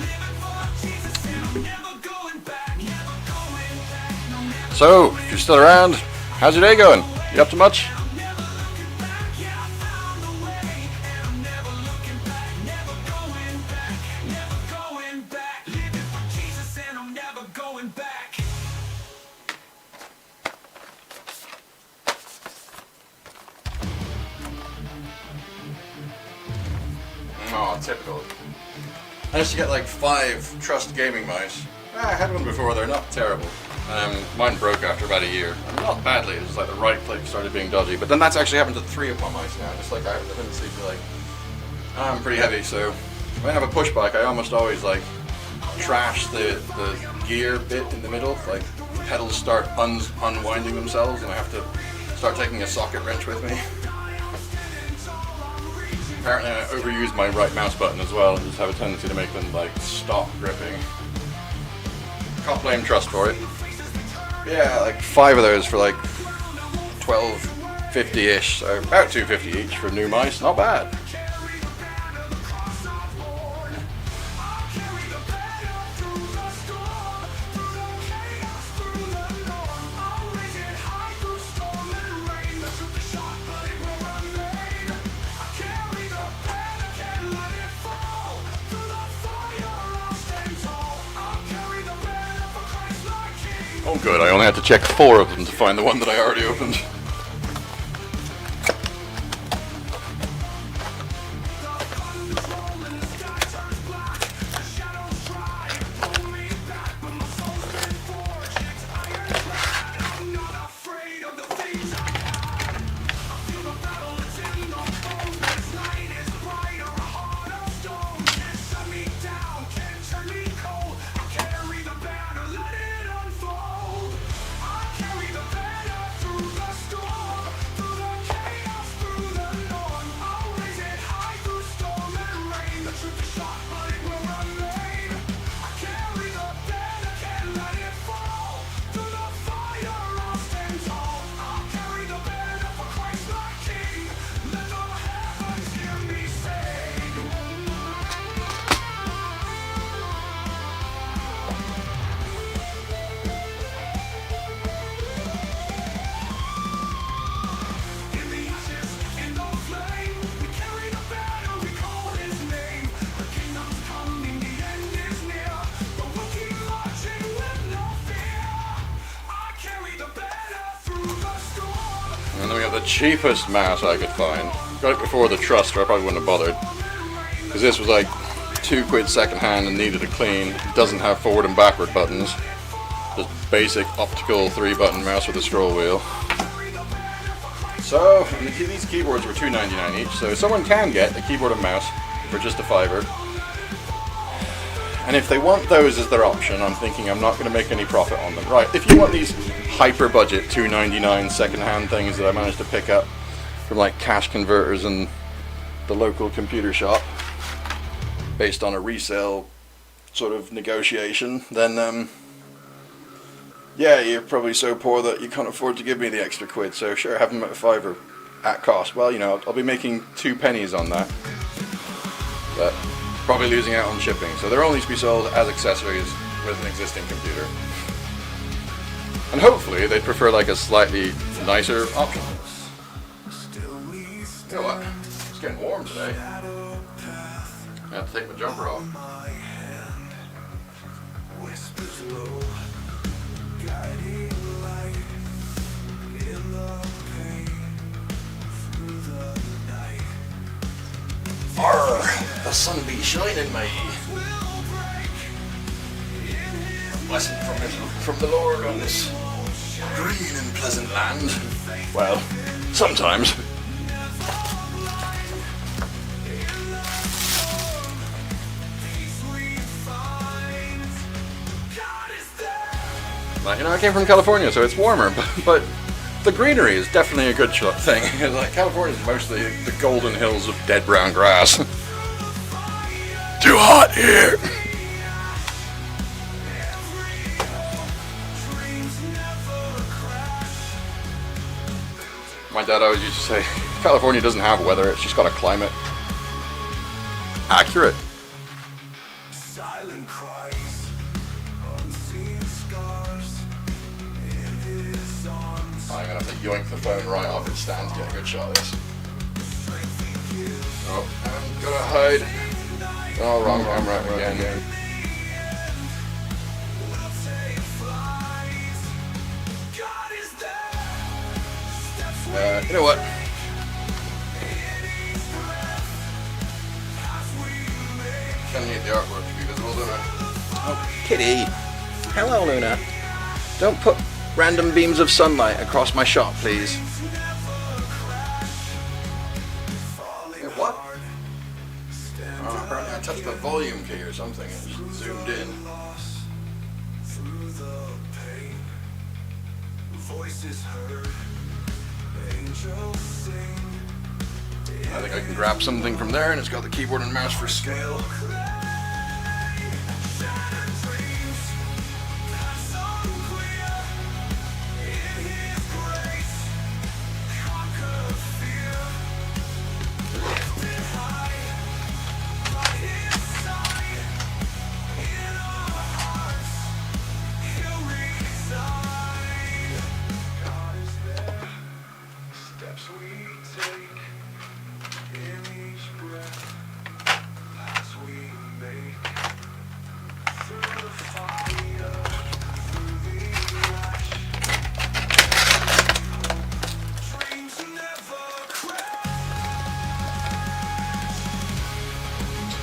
Living for Jesus, and I'm never going back, never going back, no, never. So, if you're still around, how's your day going? You up to much? Oh, typical. managed to get like 5 Trust gaming mice. I had one before, they're not terrible. Mine broke after about a year. Not badly, it was like the right click started being dodgy. But then that's actually happened to 3 of my mice now. Just like I have the tendency to like, I'm pretty heavy, so when I have a push bike, I almost always like trash the gear bit in the middle. Like the pedals start unwinding themselves, and I have to start taking a socket wrench with me. Apparently I overuse my right mouse button as well and just have a tendency to make them like stop gripping. Can't blame Trust for it. Yeah, like 5 of those for like $12.50-ish, so about $2.50 each for new mice, not bad. Oh good, I only had to check 4 of them to find the one that I already opened. And then we have the cheapest mouse I could find. Got it before the Trust, or I probably wouldn't have bothered. Because this was like £2 second hand and needed a clean. It doesn't have forward and backward buttons. Just basic optical 3-button mouse with a scroll wheel. So, and these keyboards were $2.99 each, so someone can get a keyboard and mouse for just a $5. And if they want those as their option, I'm thinking I'm not going to make any profit on them. Right, if you want these hyper budget $2.99 second-hand things that I managed to pick up from like cash converters and the local computer shop based on a resale sort of negotiation, then yeah, you're probably so poor that you can't afford to give me the extra quid, so sure, have them at $5 at cost. Well, you know, I'll be making 2 pennies on that, but probably losing out on shipping, so they're only to be sold as accessories with an existing computer. And hopefully they'd prefer like a slightly nicer option. You know what? It's getting warm today. I have to take my jumper off. Arr, the sun be shining, mate. Blessing from the Lord on this green and pleasant land. Well, sometimes. Like, you know, I came from California, so it's warmer, but the greenery is definitely a good thing. Like, California is mostly the golden hills of dead brown grass. Too hot here! My dad always used to say, California doesn't have weather, it's just got a climate. Accurate. Silent cries, unseen scars. I'm gonna have to yoink the phone right off its stand to get a good shot of this. Oh, I'm gonna hide. Oh, wrong camera again. You know what? kind of need the artwork to be visible, don't I? Oh, Kitty. Hello, Luna. Don't put random beams of sunlight across my shot, please. What? Apparently I touched the volume key or something and just zoomed in. I think I can grab something from there, and it's got the keyboard and mouse for scale.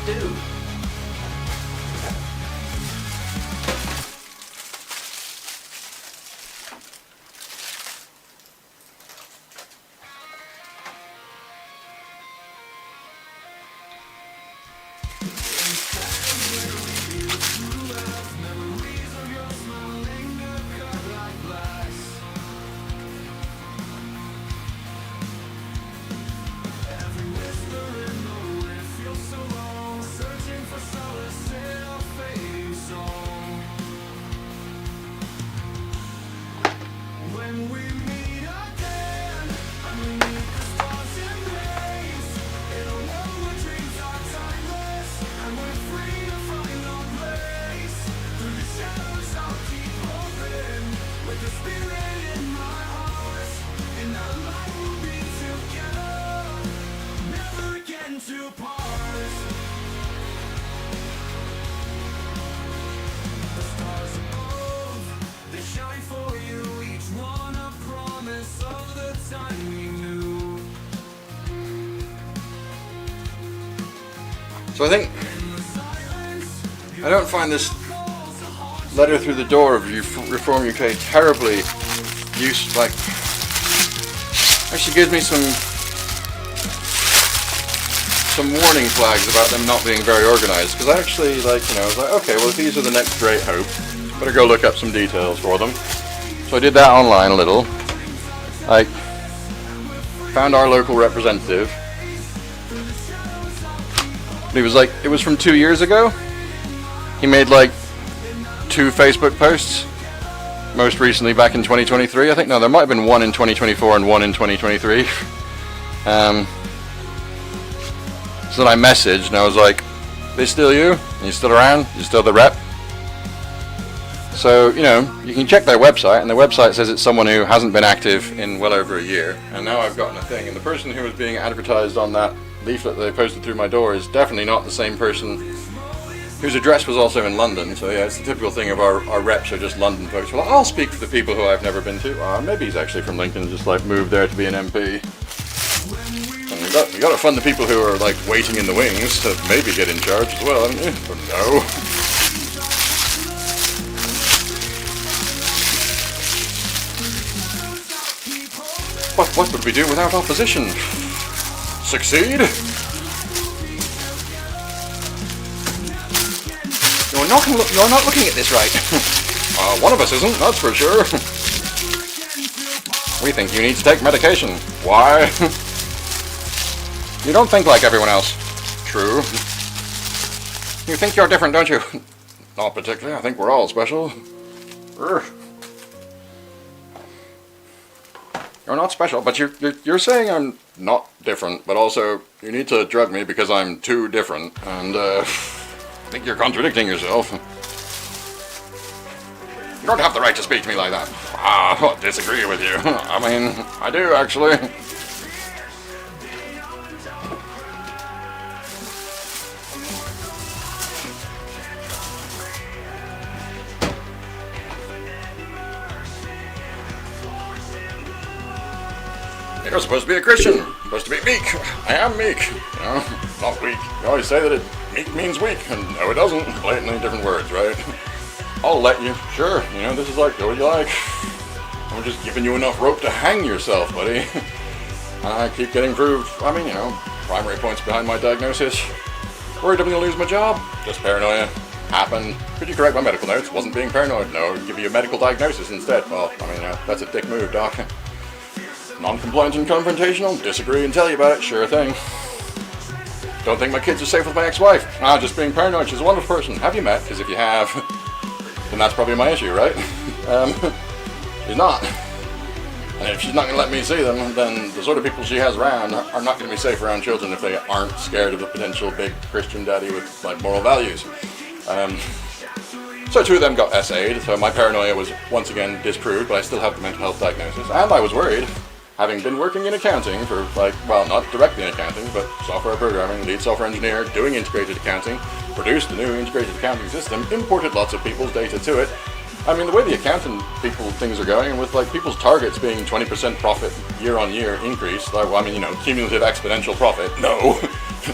Dude. So I think I don't find this letter through the door of Reform UK terribly useful. Like, actually gives me some warning flags about them not being very organised. Because I actually I was like, okay, well if these are the next great hope, better go look up some details for them. So I did that online a little. I found our local representative. He was like, it was from 2 years ago. He made like 2 Facebook posts. Most recently back in 2023. I think, no, there might have been one in 2024 and one in 2023. So then I messaged and I was like, "This still you? Are you still around? You still the rep?" So, you can check their website, and their website says it's someone who hasn't been active in well over a year. And now I've gotten a thing, and the person who was being advertised on that leaflet that they posted through my door is definitely not the same person whose address was also in London. So yeah, it's the typical thing of our reps are just London folks. Well, I'll speak for the people who I've never been to. Maybe he's actually from Lincoln, just like moved there to be an MP. And you got to fund the people who are like waiting in the wings to maybe get in charge as well, haven't you? But no. What would we do without opposition? Succeed? You're not looking at this right. One of us isn't, that's for sure. We think you need to take medication. Why? You don't think like everyone else. True. You think you're different, don't you? Not particularly. I think we're all special. Urgh. You're not special, but you're saying I'm not different, but also you need to drug me because I'm too different, and I think you're contradicting yourself. You don't have the right to speak to me like that. I disagree with you. I mean, I do actually. You're supposed to be a Christian. supposed to be meek. I am meek. You know, not weak. You always say that meek means weak, and no, it doesn't. Blatantly different words, right? I'll let you. Sure. You know, this is like, do what you like. I'm just giving you enough rope to hang yourself, buddy. I keep getting proved. I mean, you know, primary points behind my diagnosis. Worried I'm gonna lose my job. Just paranoia. Happened. Could you correct my medical notes? Wasn't being paranoid. No, give you a medical diagnosis instead. Well, I mean, that's a dick move, doc. Non-compliant and confrontational. Disagree and tell you about it. Sure thing. Don't think my kids are safe with my ex-wife. Just being paranoid. She's a wonderful person. Have you met? Because if you have, then that's probably my issue, right? She's not. And if she's not going to let me see them, then the sort of people she has around are not going to be safe around children if they aren't scared of a potential big Christian daddy with, like, moral values. So 2 of them got SA'd, so my paranoia was once again disproved, but I still have the mental health diagnosis, and I was worried, having been working in accounting for, like, well, not directly in accounting, but software programming, lead software engineer, doing integrated accounting, produced the new integrated accounting system, imported lots of people's data to it. I mean, the way the accountant people things are going, with, like, people's targets being 20% profit year-on-year increase, like, well, I mean, you know, cumulative exponential profit, no,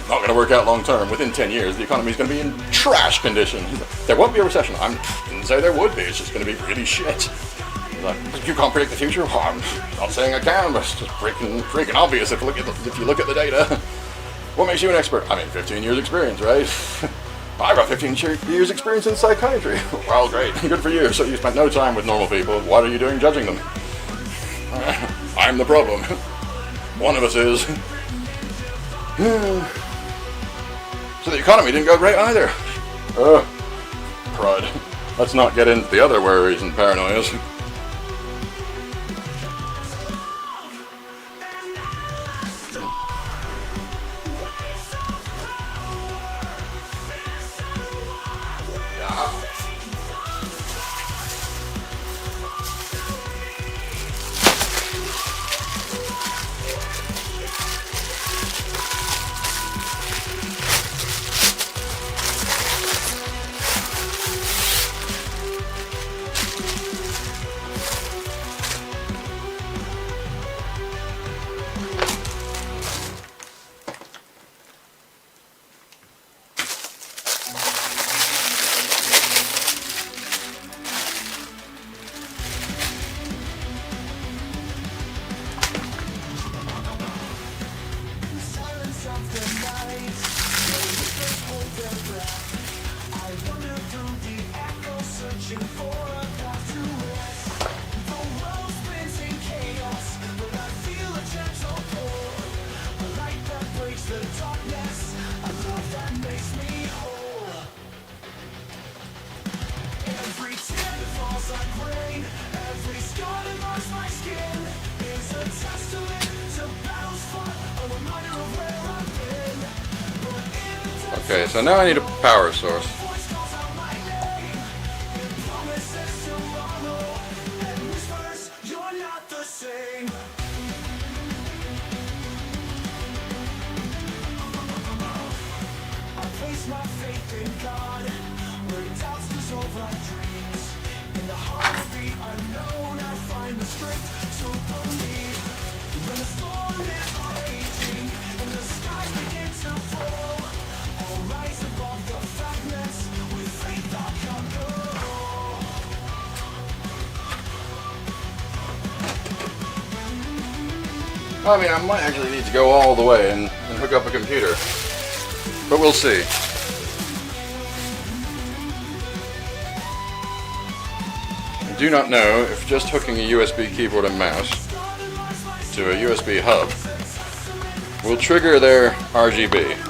not going to work out long-term. Within 10 years, the economy is going to be in trash condition. There won't be a recession. I didn't say there would be. It's just going to be really shit. Like, you can't predict the future? Oh, I'm not saying I can, but it's just freaking obvious if you look at the data. What makes you an expert? I mean, 15 years experience, right? I've got 15 years experience in psychiatry. Well, great. Good for you. So you spent no time with normal people. What are you doing judging them? I'm the problem. One of us is. So the economy didn't go great either. Crud. Let's not get into the other worries and paranoias. Okay, so now I need a power source. I mean, I might actually need to go all the way and hook up a computer, but we'll see. I do not know if just hooking a USB keyboard and mouse to a USB hub will trigger their RGB.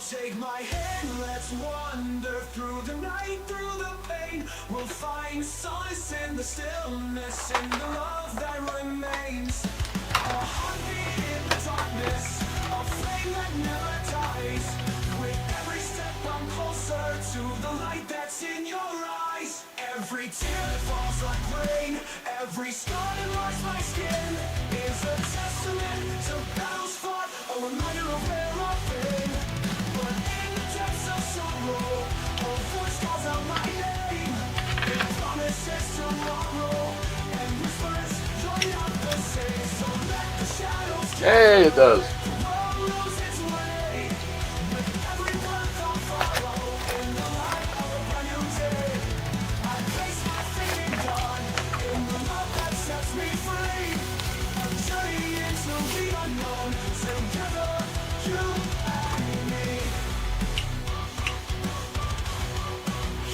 Take my hand, let's wander through the night, through the pain. We'll find solace in the still. stillness in the love that remains. A heartbeat in the darkness, a flame that never dies. With every step I'm closer to the light that's in your eyes. Every tear that falls like rain, every scar that marks my skin is a testament to battles fought, a reminder of where I've been. But in the depths of sorrow, a voice calls out my name. It promises tomorrow, and whispers you're not the same. So let the shadows Hey, it does. tomorrow lose its way. With every breath I'll follow in the light of a brand new day. I place my faith in God, in the love that sets me free. A journey into the unknown, together, you and me.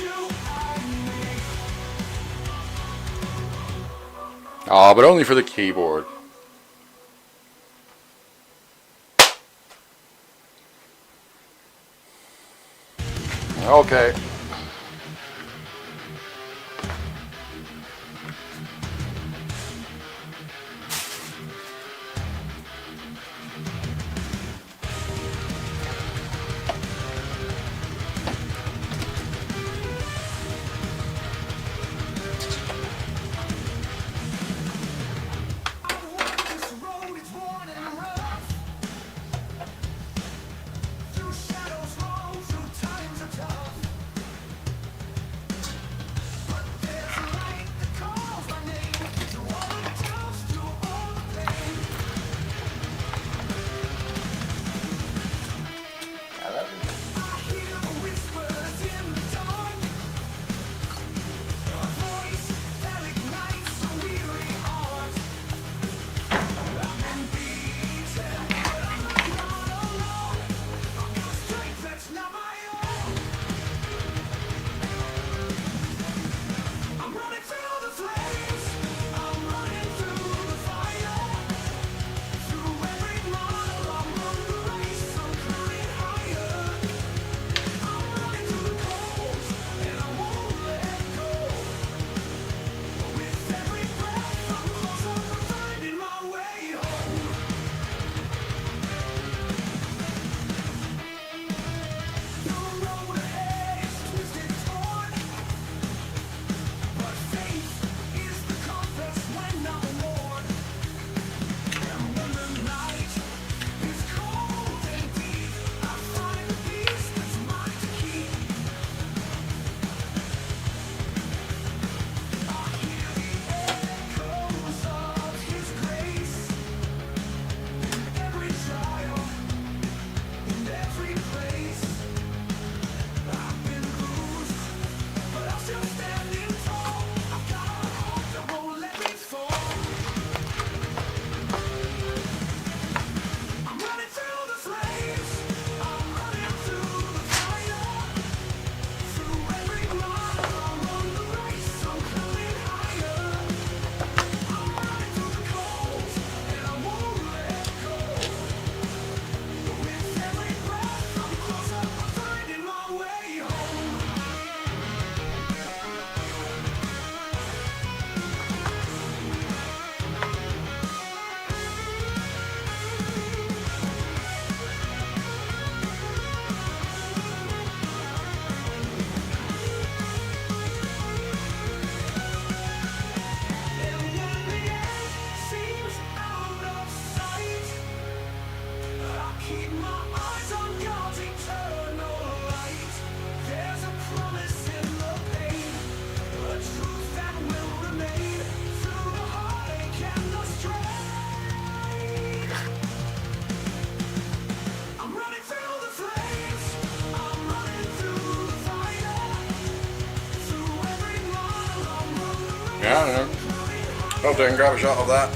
You and me. Aw, but only for the keyboard. Okay. This road is worn and rough. Through shadows long, through times are tough. But there's a light that calls my name. Through all the doubts, through all the pain. I hear the whispers in the dawn. A voice that ignites a weary heart. I'm beaten, but I'm not alone. I've got strength that's not my own. I'm running through the flames. I'm running through the fire. Through every mile, I'm on the race. I'm climbing higher. I'm running through the cold, and I won't let go. With every breath, I'm closer to finding my way home. The road ahead is twisted, torn, but faith is the compass when I'm worn. And when the night is cold and deep, I find the peace that's mine to keep. I hear the echoes of His grace in every trial, in every place. I've been bruised, but I'm still standing tall. I've got a hope that won't let me fall. I'm running through the flames. I'm running through the fire. Through every mile, I'm on the race. I'm climbing higher. I'm running through the cold, and I won't let go. With every breath, I'm closer to finding my way home. And when the end seems out of sight, I keep my eyes on God's eternal light. There's a promise in the pain, a truth that will remain through the heartache and the strain. I'm running through the flames. I'm running through the fire. Through every mile, I'm on the race. Yeah, I don't know. Hope they can grab a shot of that.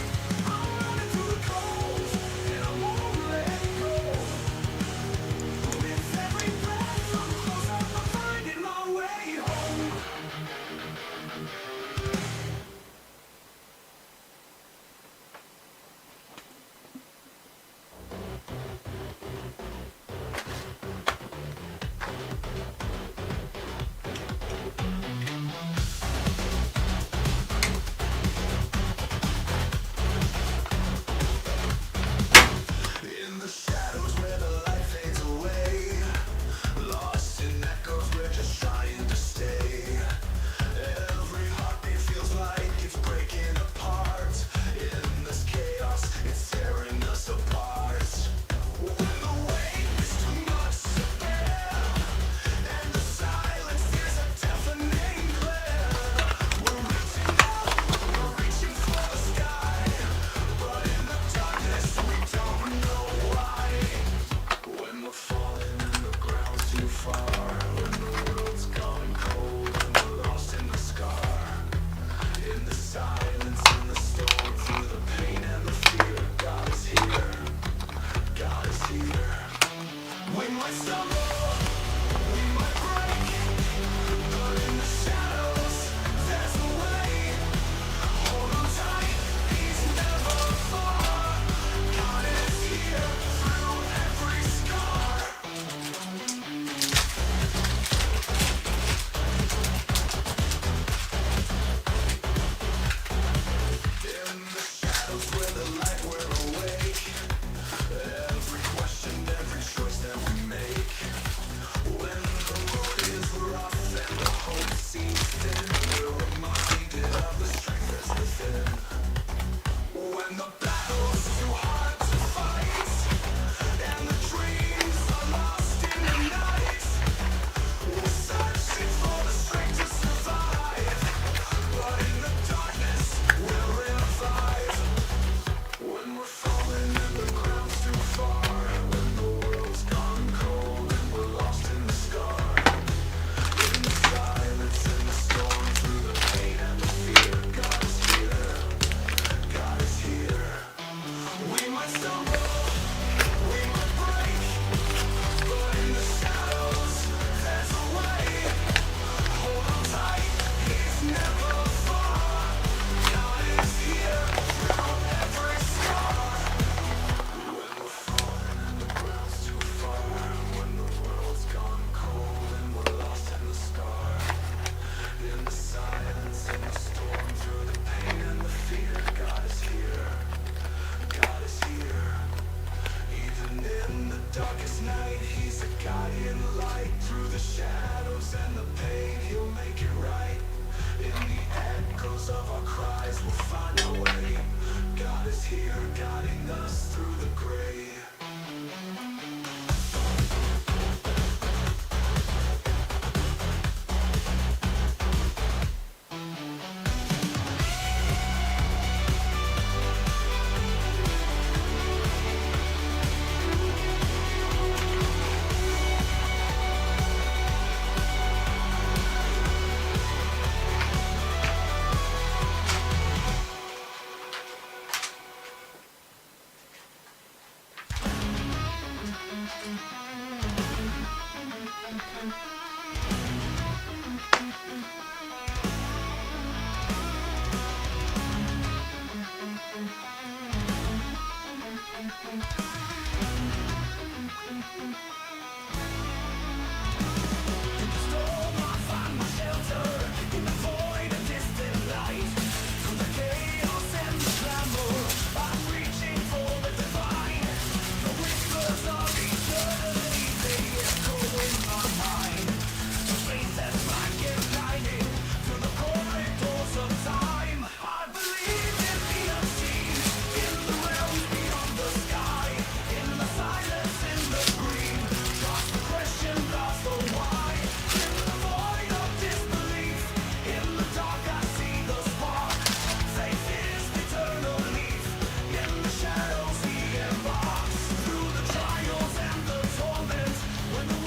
I'm running through the cold, and I won't let go. With every breath, I'm closer to finding my way home.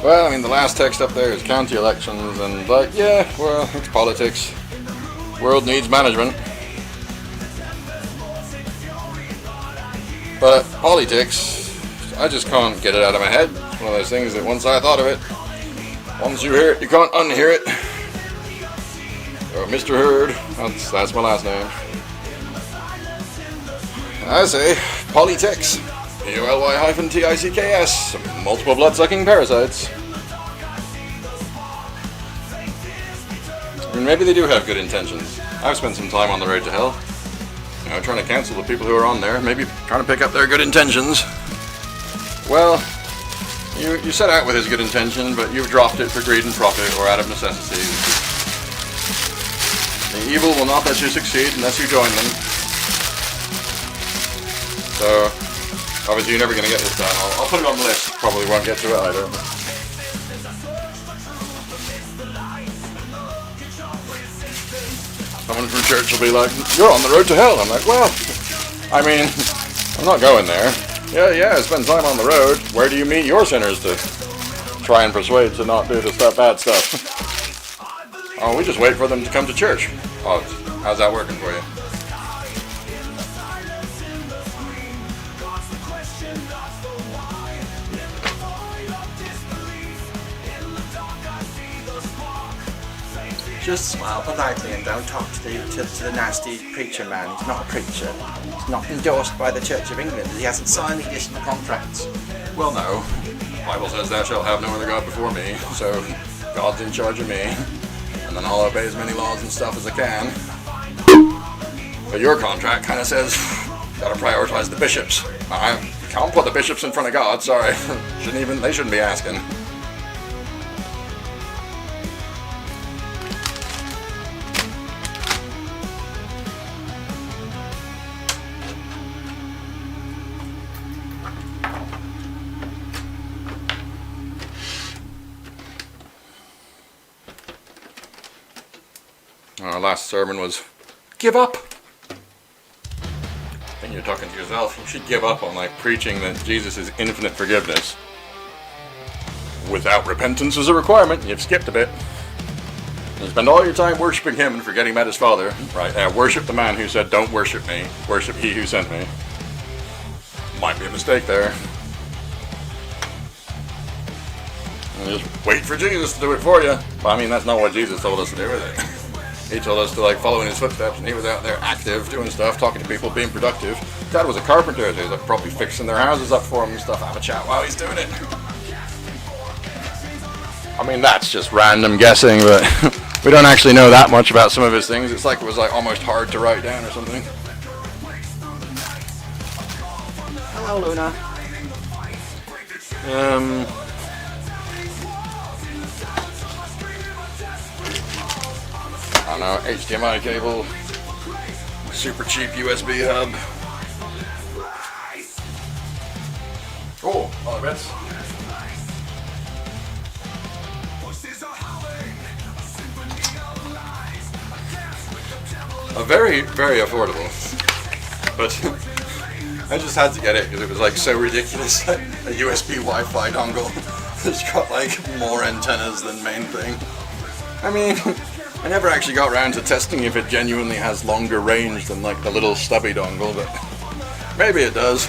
Well, I mean, the last text up there is county elections, and like, yeah, well, it's politics. World needs management. But politics, I just can't get it out of my head. It's one of those things that once I thought of it, once you hear it, you can't unhear it. Or Mr. Hurd, that's my last name. I say, politics. P-O-L-Y-T-I-C-K-S. Multiple blood-sucking parasites. I mean, maybe they do have good intentions. I've spent some time on the road to hell. You know, trying to counsel the people who are on there, maybe trying to pick up their good intentions. Well, you set out with his good intention, but you've dropped it for greed and profit or out of necessity. The evil will not let you succeed unless you join them. So, obviously you're never going to get this done. I'll put it on the list. Probably won't get to it either. Someone from church will be like, "You're on the road to hell." I'm like, well, I mean, I'm not going there. Yeah, I spend time on the road. Where do you meet your sinners to try and persuade to not do the bad stuff? Oh, we just wait for them to come to church. Oh, how's that working for you? Just smile politely and don't talk to the nasty preacher man. He's not a preacher. He's not endorsed by the Church of England. He hasn't signed the additional contracts. Well, no. The Bible says thou shalt have no other God before me, so God's in charge of me. And then I'll obey as many laws and stuff as I can. But your contract kind of says, gotta prioritize the bishops. I can't put the bishops in front of God, sorry. They shouldn't be asking. Our last sermon was, give up. And you're talking to yourself, you should give up on like preaching that Jesus is infinite forgiveness. Without repentance as a requirement, you've skipped a bit. You spend all your time worshipping him and forgetting about his Father. Right, worship the man who said, don't worship me, worship he who sent me. Might be a mistake there. And just wait for Jesus to do it for you. But I mean, that's not what Jesus told us to do, is it? He told us to like follow in his footsteps, and he was out there active, doing stuff, talking to people, being productive. Dad was a carpenter, so he's like probably fixing their houses up for him and stuff, have a chat while he's doing it. I mean, that's just random guessing, but we don't actually know that much about some of his things. It's like it was like almost hard to write down or something. Hello, Luna. I don't know, HDMI cable, super cheap USB hub. Oh, other bits. Very, very affordable. But I just had to get it because it was like so ridiculous. A USB Wi-Fi dongle that's got like more antennas than main thing. I mean, I never actually got around to testing if it genuinely has longer range than like the little stubby dongle, but maybe it does.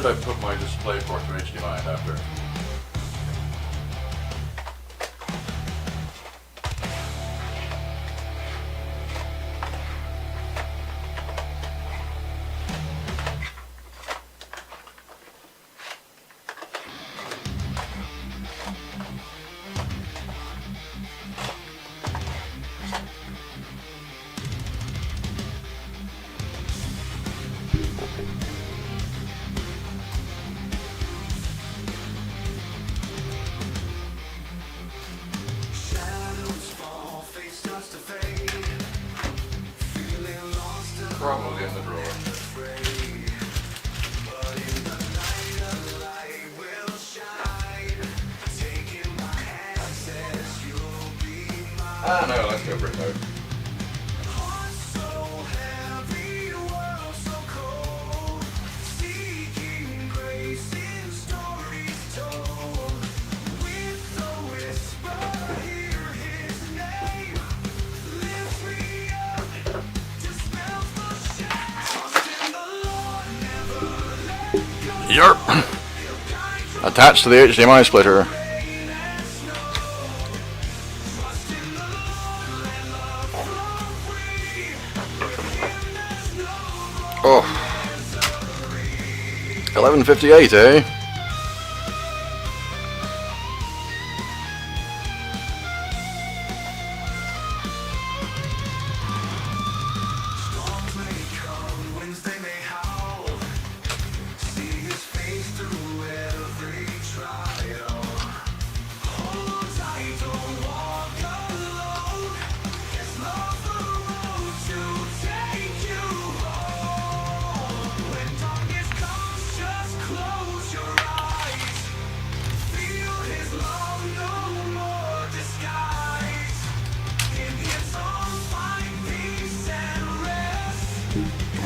did I put my display port to HDMI adapter? Probably in the drawer. Ah no, let's go brick mode. Yerp! Attached to the HDMI splitter. Oh. 11:58, eh?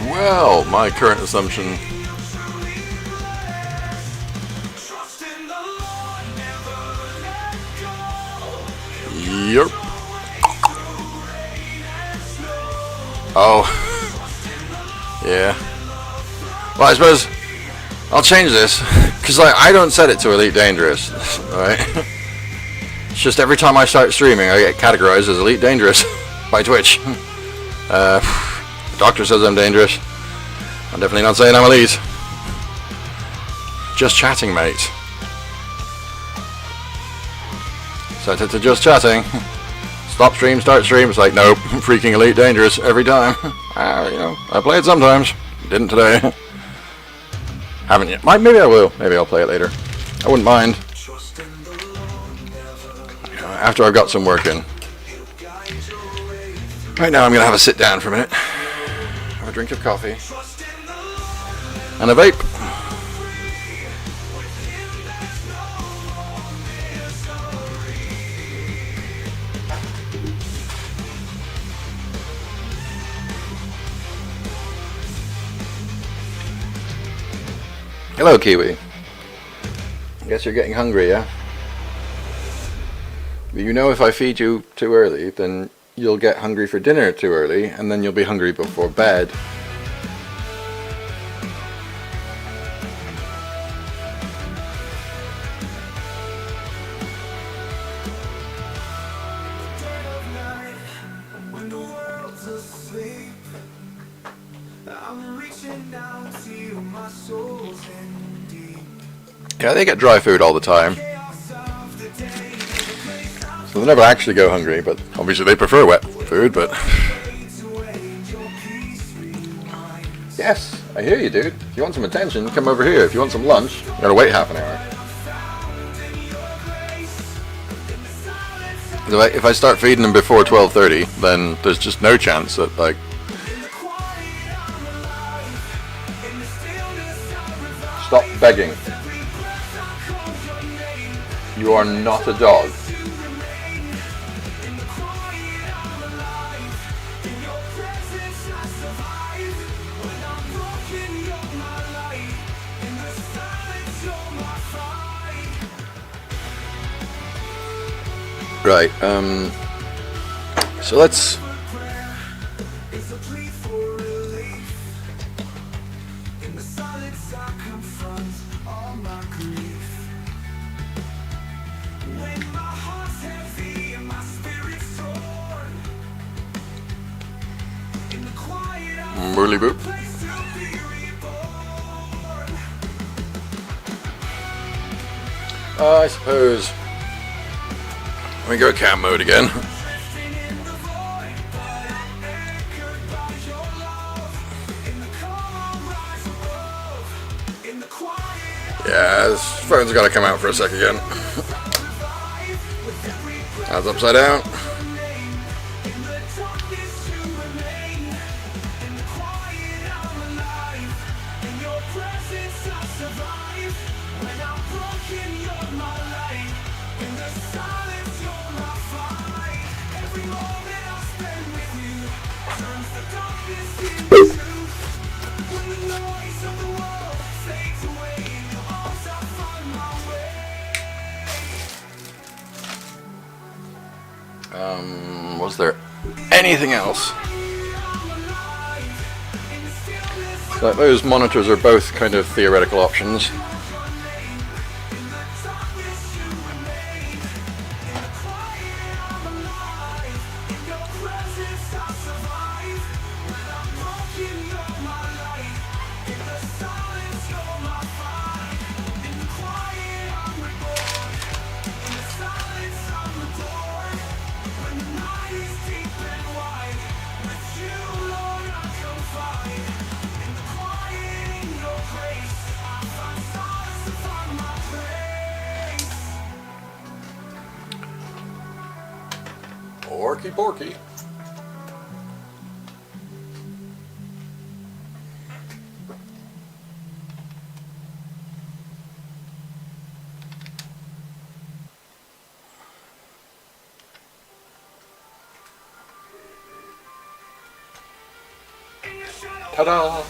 Well, my current assumption. Yep. Oh. Yeah. Well, I suppose I'll change this because I don't set it to Elite Dangerous. Alright. It's just every time I start streaming, I get categorized as Elite Dangerous by Twitch. The doctor says I'm dangerous. I'm definitely not saying I'm elite. Just chatting, mate. Set it to just chatting. Stop stream, start stream. It's like, nope, freaking Elite Dangerous every time. You know, I play it sometimes. Didn't today. Haven't yet. Maybe I will. Maybe I'll play it later. I wouldn't mind. You know, after I've got some work in. Right now I'm going to have a sit down for a minute. Have a drink of coffee. And a vape. Hello, Kiwi. Guess you're getting hungry, yeah? You know, if I feed you too early, then you'll get hungry for dinner too early, and then you'll be hungry before bed. Yeah, they get dry food all the time. So they never actually go hungry, but obviously they prefer wet food, but... Yes, I hear you, dude. If you want some attention, come over here. If you want some lunch, you gotta wait half an hour. If I start feeding them before 12:30, then there's just no chance that, like... Stop begging. You are not a dog. Right, so let's... Boorly boop. I suppose let me go cam mode again. Yeah, this phone's got to come out for a sec again. That's upside down. Was there anything else? Like those monitors are both kind of theoretical options. Porky porky. Ta-da!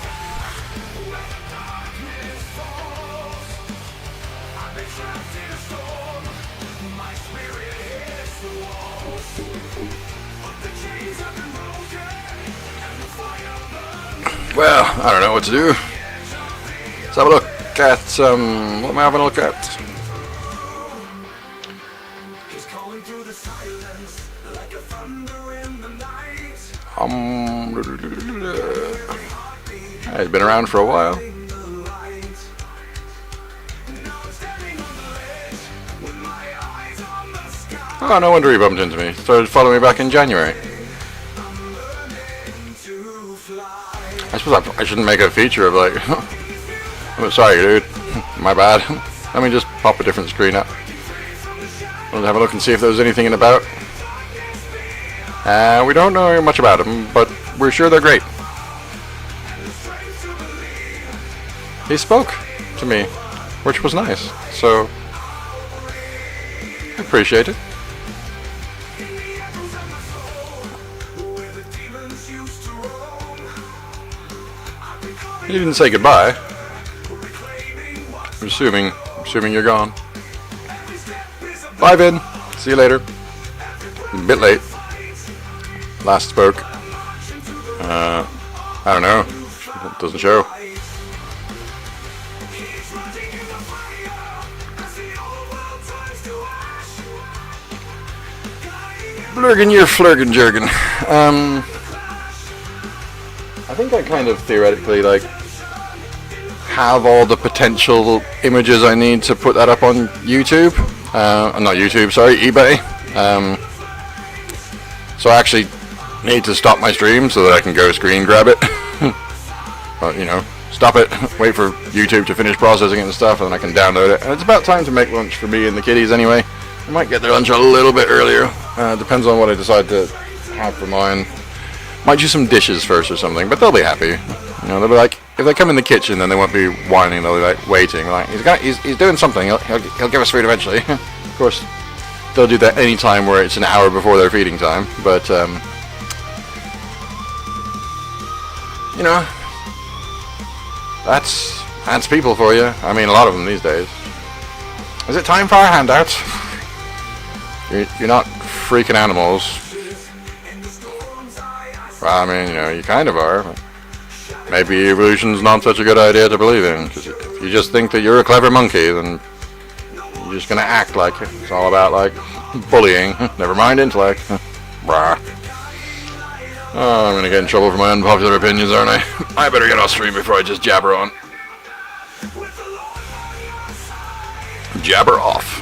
Well, I don't know what to do. Let's have a look at, what am I having a look at? It's been around for a while. Oh, no wonder he bumped into me. Started following me back in January. I suppose I shouldn't make a feature of like, I'm sorry dude, my bad. Let me just pop a different screen up. We'll have a look and see if there's anything in about. We don't know much about them, but we're sure they're great. He spoke to me, which was nice, so I appreciate it. He didn't say goodbye. I'm assuming you're gone. Bye, Vin. See you later. A bit late. Last spoke. I don't know. It doesn't show. Blurgen, you're flurgen jergen. I think I kind of theoretically like have all the potential images I need to put that up on YouTube. Not YouTube, sorry, eBay. So I actually need to stop my stream so that I can go screen grab it. But, you know, stop it, wait for YouTube to finish processing it and stuff, and then I can download it. And it's about time to make lunch for me and the kiddies anyway. I might get their lunch a little bit earlier. Depends on what I decide to have for mine. Might do some dishes first or something, but they'll be happy. You know, they'll be like, if they come in the kitchen, then they won't be whining. They'll be like waiting. Like he's doing something. He'll give us food eventually. Of course, they'll do that any time where it's an hour before their feeding time. But you know, that's people for you. I mean, a lot of them these days. Is it time for our handouts? You're not freaking animals. Well, I mean, you know, you kind of are. But maybe evolution's not such a good idea to believe in, because if you just think that you're a clever monkey, then you're just gonna act like it's all about like bullying. Never mind intellect. Brah. Oh, I'm gonna get in trouble for my unpopular opinions, aren't I? I better get off stream before I just jabber on. Jabber off.